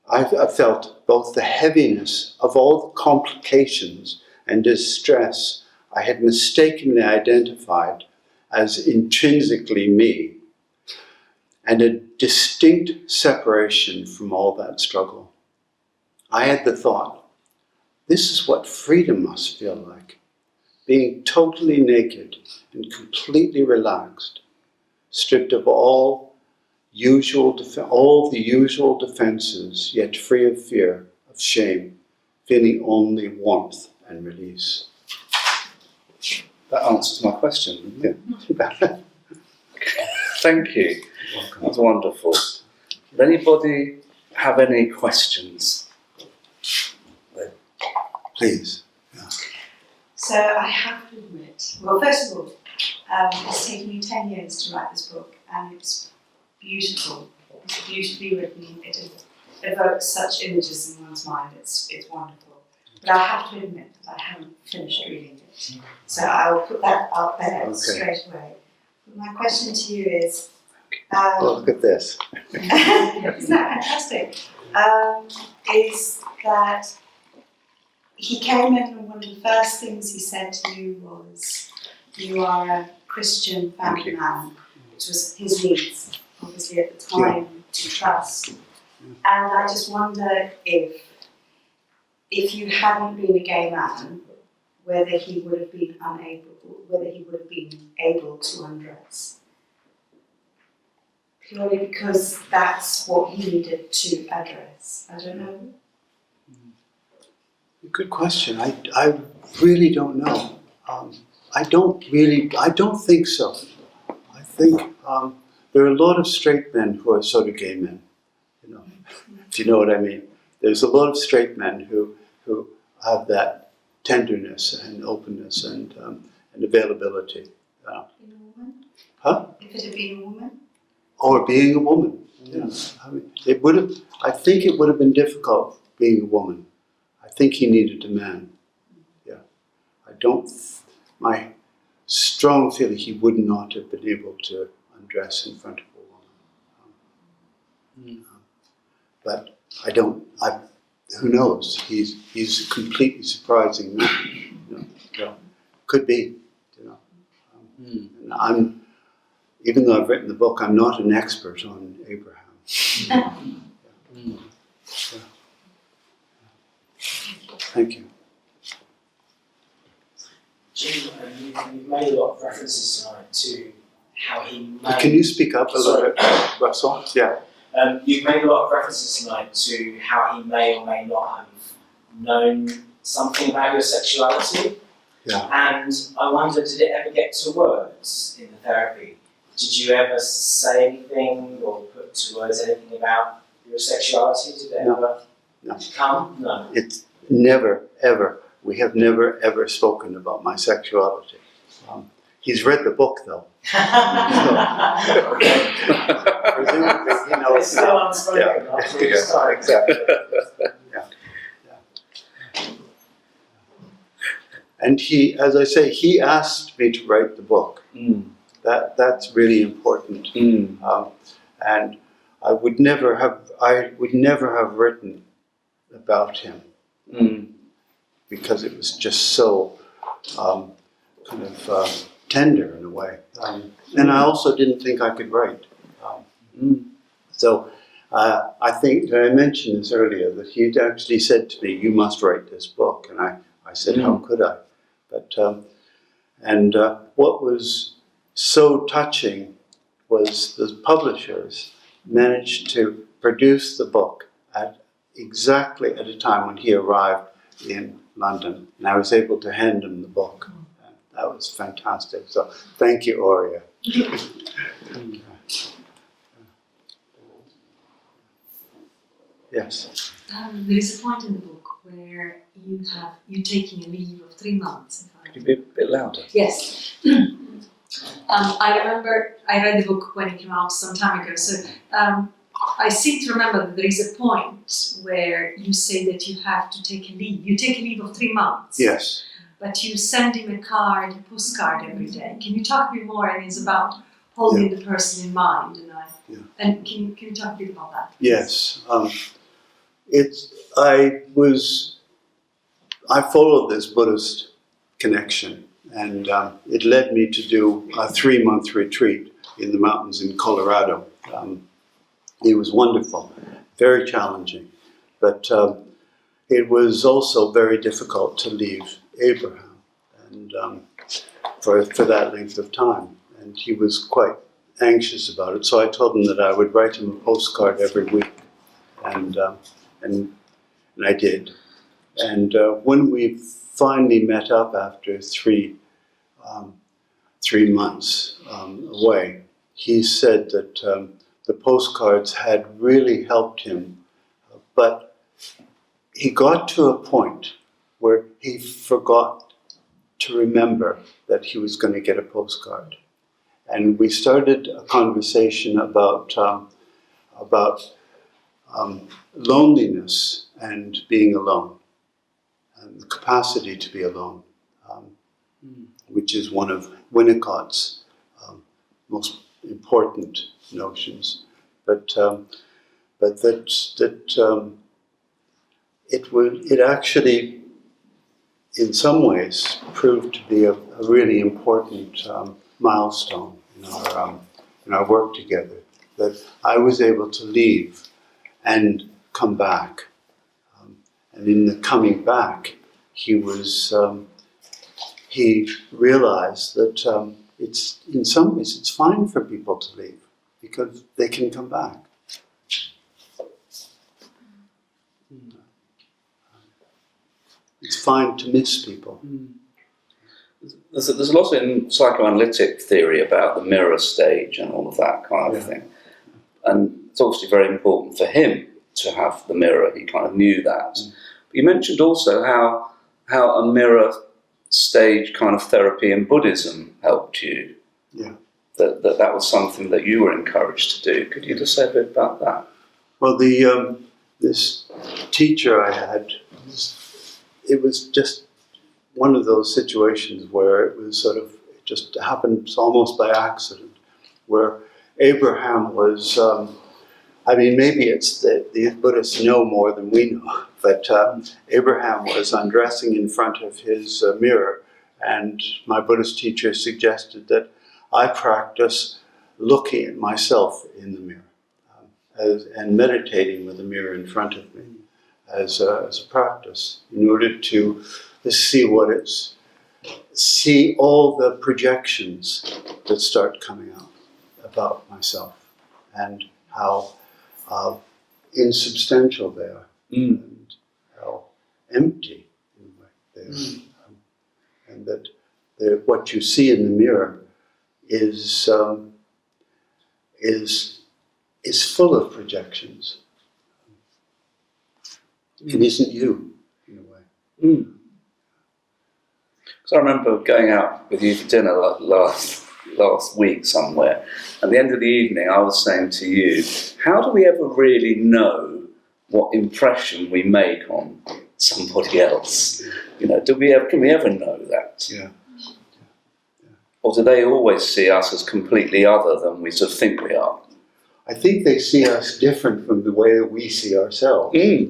I felt both the heaviness of all the complications and distress I had mistakenly identified as intrinsically me, and a distinct separation from all that struggle. I had the thought, this is what freedom must feel like, being totally naked and completely relaxed, stripped of all the usual defenses, yet free of fear, of shame, feeling only warmth and release. That answers my question. Yeah. Thank you. That's wonderful. Does anybody have any questions? Please. So I have to admit, well, first of all, it's taken me 10 years to write this book, and it's beautiful. It's beautifully written. It evokes such images in one's mind. It's wonderful. But I have to admit that I haven't finished reading it. So I will put that out there straight away. But my question to you is... Well, look at this. Isn't that fantastic? Is that he came in and one of the first things he said to you was, "You are a Christian family man," which was his needs, obviously at the time, to trust. And I just wonder if you hadn't been a gay man, whether he would have been able to undress. Purely because that's what he needed to address. I don't know. Good question. I really don't know. I don't think so. I think there are a lot of straight men who are sort of gay men, you know, if you know what I mean. There's a lot of straight men who have that tenderness and openness and availability. In a woman? Huh? If it had been a woman? Or being a woman. Yeah. I mean, I think it would have been difficult being a woman. I think he needed a man. Yeah. My strong feeling he would not have been able to undress in front of a woman. But who knows? He's a completely surprising man. You know, could be, you know. And even though I've written the book, I'm not an expert on Abraham. Thank you. Jim, you've made a lot of references tonight to how he may... Can you speak up a little bit, Russell? Yeah. You've made a lot of references tonight to how he may or may not have known something about your sexuality. Yeah. And I wonder, did it ever get to words in the therapy? Did you ever say anything or put to words anything about your sexuality? Did it ever come? No. It's never, ever. We have never, ever spoken about my sexuality. He's read the book, though. Okay. Presumably, he knows. It's still unspoken. Yeah, exactly. And he, as I say, he asked me to write the book. That's really important. And I would never have written about him because it was just so tender in a way. And I also didn't think I could write. So I think that I mentioned this earlier, that he actually said to me, "You must write this book." And I said, "How could I?" But what was so touching was the publishers managed to produce the book exactly at a time when he arrived in London, and I was able to hand him the book. That was fantastic. So thank you, Aurea. Yes. There is a point in the book where you're taking a leave of 3 months. Could you be a bit louder? Yes. I remember I read the book when it came out some time ago, so I seem to remember that there is a point where you say that you have to take a leave. You take a leave of 3 months. Yes. But you send him a postcard every day. Can you talk a bit more? And it's about holding the person in mind. And can you talk a bit about that? Yes. I followed this Buddhist connection, and it led me to do a 3-month retreat in the mountains in Colorado. It was wonderful, very challenging, but it was also very difficult to leave Abraham, and for that length of time, and he was quite anxious about it. So I told him that I would write him a postcard every week, and I did. And when we finally met up after 3 months away, he said that the postcards had really helped him, but he got to a point where he forgot to remember that he was going to get a postcard. And we started a conversation about about loneliness and being alone, and the capacity to be alone, which is one of Winnicott's most important notions. But it actually, in some ways, proved to be a really important milestone in our work together. That I was able to leave and come back, and in the coming back, he realized that it's, in some ways, it's fine for people to leave because they can come back. It's fine to miss people. There's a lot in psychoanalytic theory about the mirror stage and all of that kind of thing. And it's obviously very important for him to have the mirror. He kind of knew that. But you mentioned also how a mirror stage kind of therapy in Buddhism helped you. Yeah. That was something that you were encouraged to do. Could you just say a bit about that? Well, this teacher I had, it was just one of those situations where it was sort of, it just happened almost by accident, where Abraham was, I mean, maybe it's that the Buddhists know more than we know, but Abraham was undressing in front of his mirror, and my Buddhist teacher suggested that I practice looking at myself in the mirror and meditating with the mirror in front of me as a practice in order to see all the projections that start coming out about myself and how insubstantial they are and how empty in a way they are, and that what you see in the mirror is full of projections. It isn't you in a way. So I remember going out with you for dinner last week somewhere. At the end of the evening, I was saying to you, how do we ever really know what impression we make on somebody else? You know, can we ever know that? Yeah. Or do they always see us as completely other than we sort of think we are? I think they see us different from the way that we see ourselves. Yeah,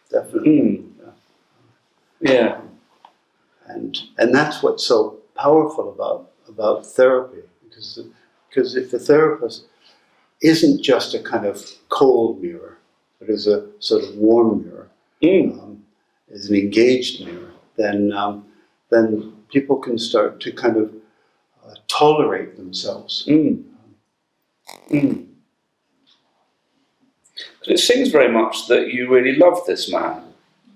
definitely. Yeah. And that's what's so powerful about therapy, because if the therapist isn't just a kind of cold mirror, but is a sort of warm mirror, is an engaged mirror, then people can start to kind of tolerate themselves. It seems very much that you really love this man.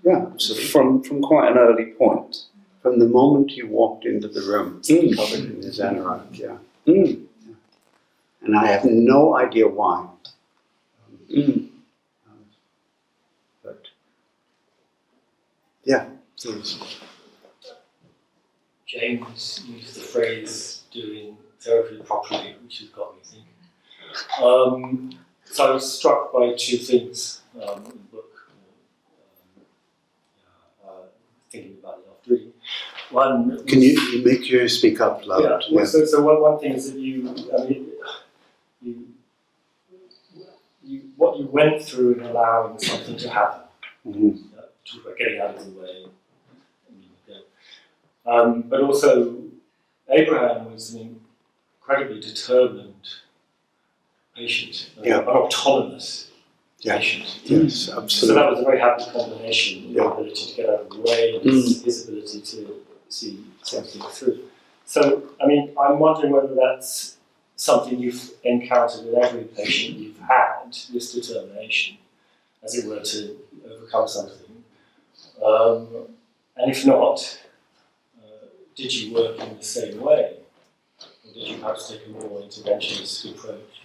Yeah, So from quite an early point. from the moment he walked into the room, covered in his anorak, yeah. And I have no idea why. But yeah, please. James used the phrase doing therapy properly, which has got me thinking. So I was struck by two things in the book, thinking about it after reading. One, Can you make your speak up loud? yeah. So one thing is that what you went through in allowing something to happen, talk about getting out of the way. But also, Abraham was an incredibly determined patient, an autonomous patient. Yes, absolutely. So that was a very happy combination, the ability to get out of the way and his ability to see something through. So, I mean, I'm wondering whether that's something you've encountered with every patient you've had, this determination, as it were, to overcome something. And if not, did you work in the same way? Or did you perhaps take a more interventionist approach?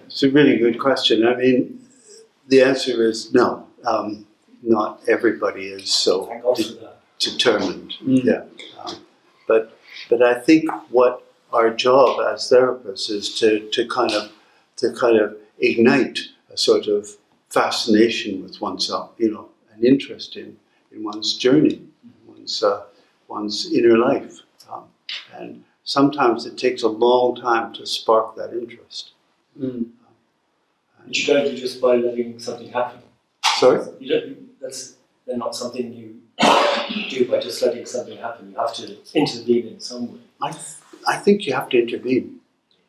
It's a really good question. I mean, the answer is no. Not everybody is so Thank God for that. determined. Yeah. But I think what our job as therapists is to kind of ignite sort of fascination with oneself, an interest in one's journey, one's inner life. And sometimes it takes a long time to spark that interest. Mm. But you don't do just by letting something happen. Sorry? You don't. That's then not something you do by just letting something happen. You have to intervene in some way. I think you have to intervene.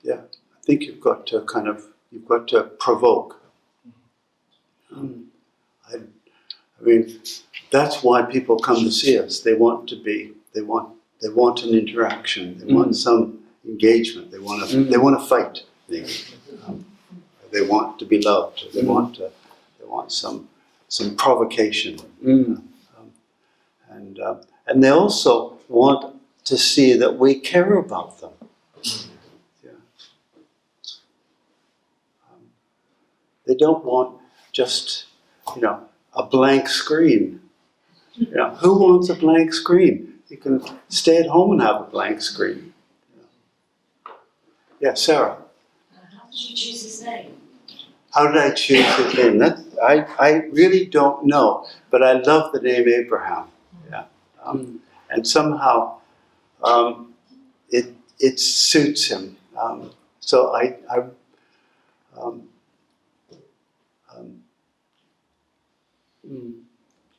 Yeah, I think you've got to provoke. I mean, that's why people come to see us. They want an interaction. They want some engagement. They want to fight. They want to be loved. They want some provocation. And they also want to see that we care about them. Yeah. They don't want just, a blank screen. Who wants a blank screen? You can stay at home and have a blank screen. Yeah, Sarah. How did you choose his name? How did I choose his name? I really don't know, but I love the name Abraham. Yeah, and somehow it suits him. So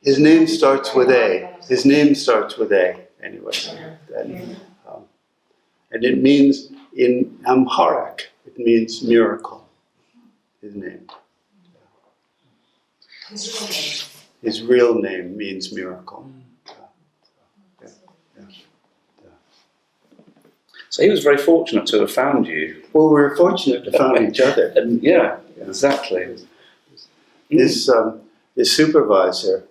his name starts with A. His name starts with A. Anyway, and it means in Amharic it means miracle. His name. His real name means miracle. So he was very fortunate to have found you. Well, we were fortunate to find each other. And yeah, exactly. His supervisor,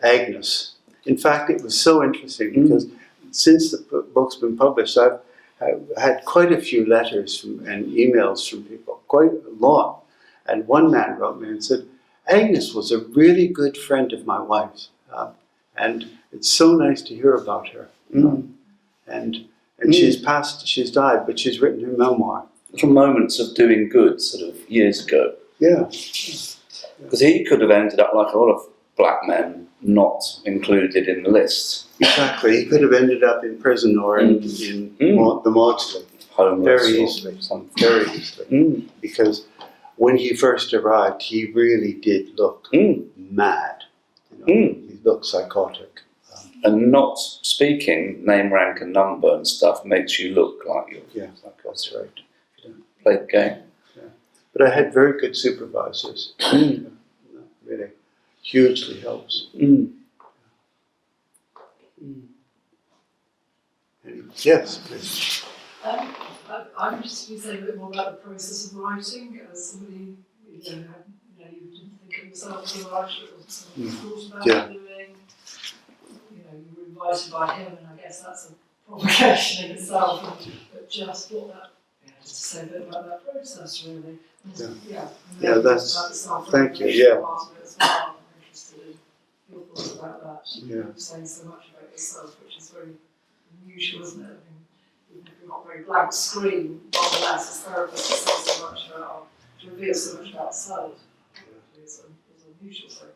Agnes. In fact, it was so interesting because since the book's been published, I've had quite a few letters and emails from people, quite a lot. And one man wrote me and said, Agnes was a really good friend of my wife's, and it's so nice to hear about her. And she's died, but she's written her memoir. From moments of doing good, sort of years ago. Yeah. Because he could have ended up like a lot of black men, not included in the list. Exactly. He could have ended up in prison or in the Maudsley. Homeless. Very easily. Very easily. Because when he first arrived, he really did look mad. He looked psychotic. And not speaking name, rank and number and stuff makes you look like you're That's right. played the game. But I had very good supervisors. Really hugely helps. Yes, please. I'm interested in saying a bit more about the process of writing. As somebody, you didn't think of yourself as a writer, it wasn't something you thought about doing. You were invited by him, and I guess that's a provocation in itself. But just what that, just to say a bit about that process, really. Thank you. Yeah. Part of it as well. I'm interested in your thoughts about that. Yeah. You're saying so much about yourself, which is very unusual, isn't it? Even if you're not a very blank screen, nonetheless, as therapists, to say so much about, to reveal so much about self. It's unusual, so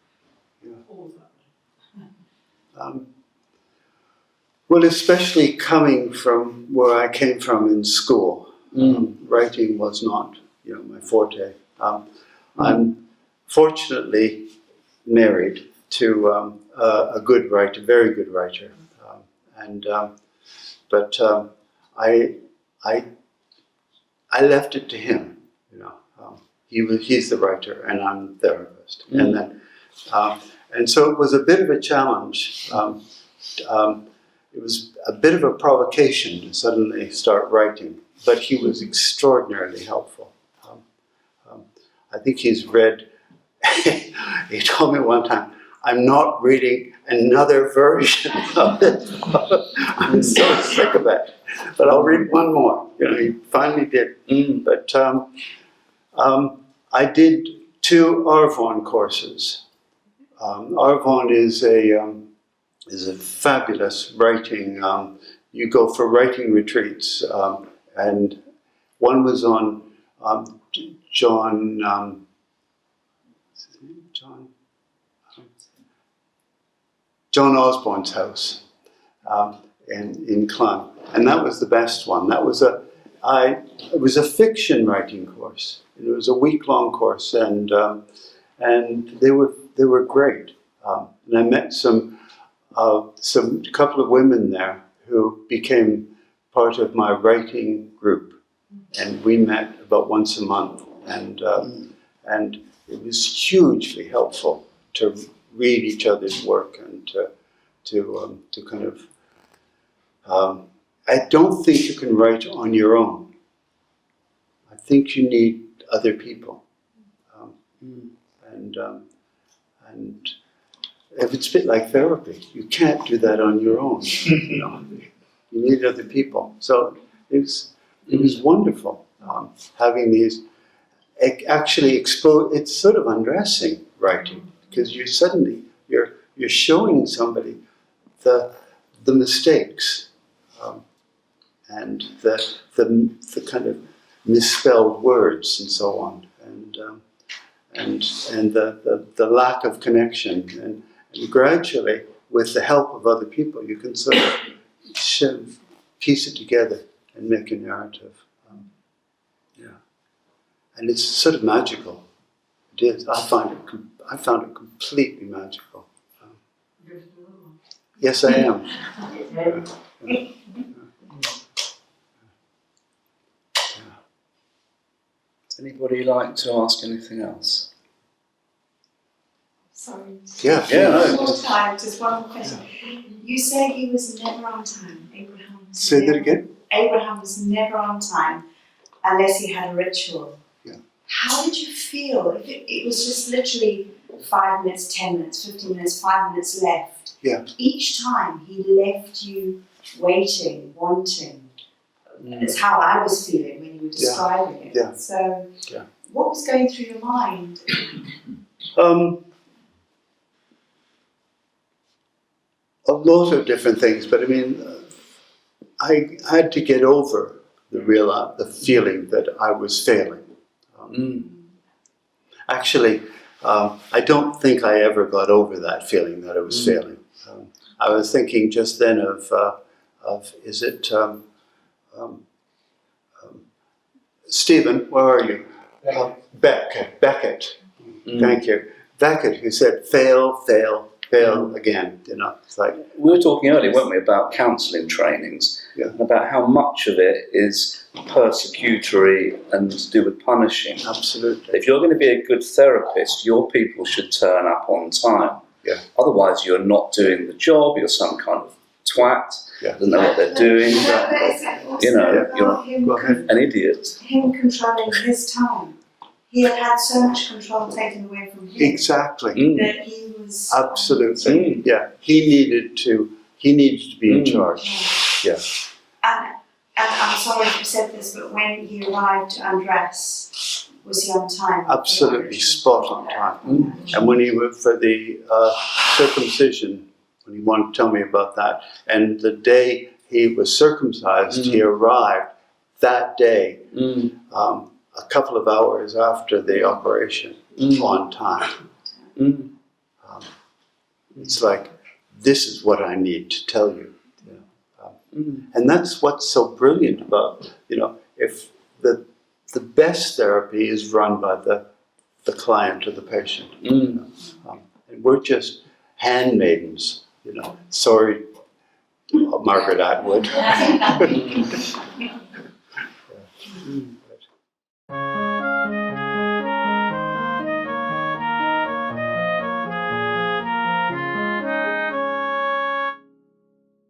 all of that. Well, especially coming from where I came from in school, writing was not, my forte. I'm fortunately married to a good writer, very good writer, but I left it to him. He's the writer, and I'm the therapist, and so it was a bit of a challenge. It was a bit of a provocation to suddenly start writing, but he was extraordinarily helpful. I think he's read, he told me one time, I'm not reading another version of it. I'm so sick of it, but I'll read one more. He finally did. But I did 2 Arvon courses. Arvon is a fabulous writing. You go for writing retreats, and one was on John John Osborne's house in Clun, and that was the best one. That was it was a fiction writing course. It was a week-long course, and they were great. And I met some couple of women there who became part of my writing group, and we met about once a month, and it was hugely helpful to read each other's work and to kind of. I don't think you can write on your own. I think you need other people, and if it's a bit like therapy, you can't do that on your own. You know? You need other people. So it was wonderful having these. Actually, it's sort of undressing writing, because you're showing somebody the mistakes and the kind of misspelled words and so on, and the lack of connection, and gradually, with the help of other people, you can sort of piece it together and make a narrative. And it's sort of magical. It is. I found it completely magical. Yes, I am. Does anybody like to ask anything else? Sorry. Yeah. Yeah. One more time, just one more question. You say he was never on time. Abraham was Say that again? Abraham was never on time unless he had a ritual. Yeah. How did you feel? If it was just literally 5 minutes, 10 minutes, 15 minutes, 5 minutes left. Yeah. Each time he left you waiting, wanting. It's how I was feeling when you were describing it. Yeah. So, Yeah. what was going through your mind? A lot of different things, but I mean, I had to get over the feeling that I was failing. Actually, I don't think I ever got over that feeling that I was failing. I was thinking just then of is it Stephen? Where are you? Beckett. Thank you, Beckett, who said fail, fail, fail again. You know, it's like We were talking earlier, weren't we, about counselling trainings, Yeah. and about how much of it is persecutory and to do with punishing. absolutely. If you're going to be a good therapist, your people should turn up on time. Yeah. Otherwise, you're not doing the job. You're some kind of twat. Yeah. Doesn't know what they're doing. You know, you're Go ahead. an idiot. Him controlling his time. He had so much control taken away from him Exactly. that he was Absolutely. Yeah. He needed to be in charge. Yeah. And I'm sorry if you said this, but when he arrived to undress, was he on time? Absolutely spot on time. And when he went for the circumcision, when he wanted to tell me about that, and the day he was circumcised, he arrived that day, a couple of hours after the operation, on time. It's like, this is what I need to tell you. And that's what's so brilliant about, if the best therapy is run by the client or the patient. And we're just handmaidens, Sorry, Margaret Atwood.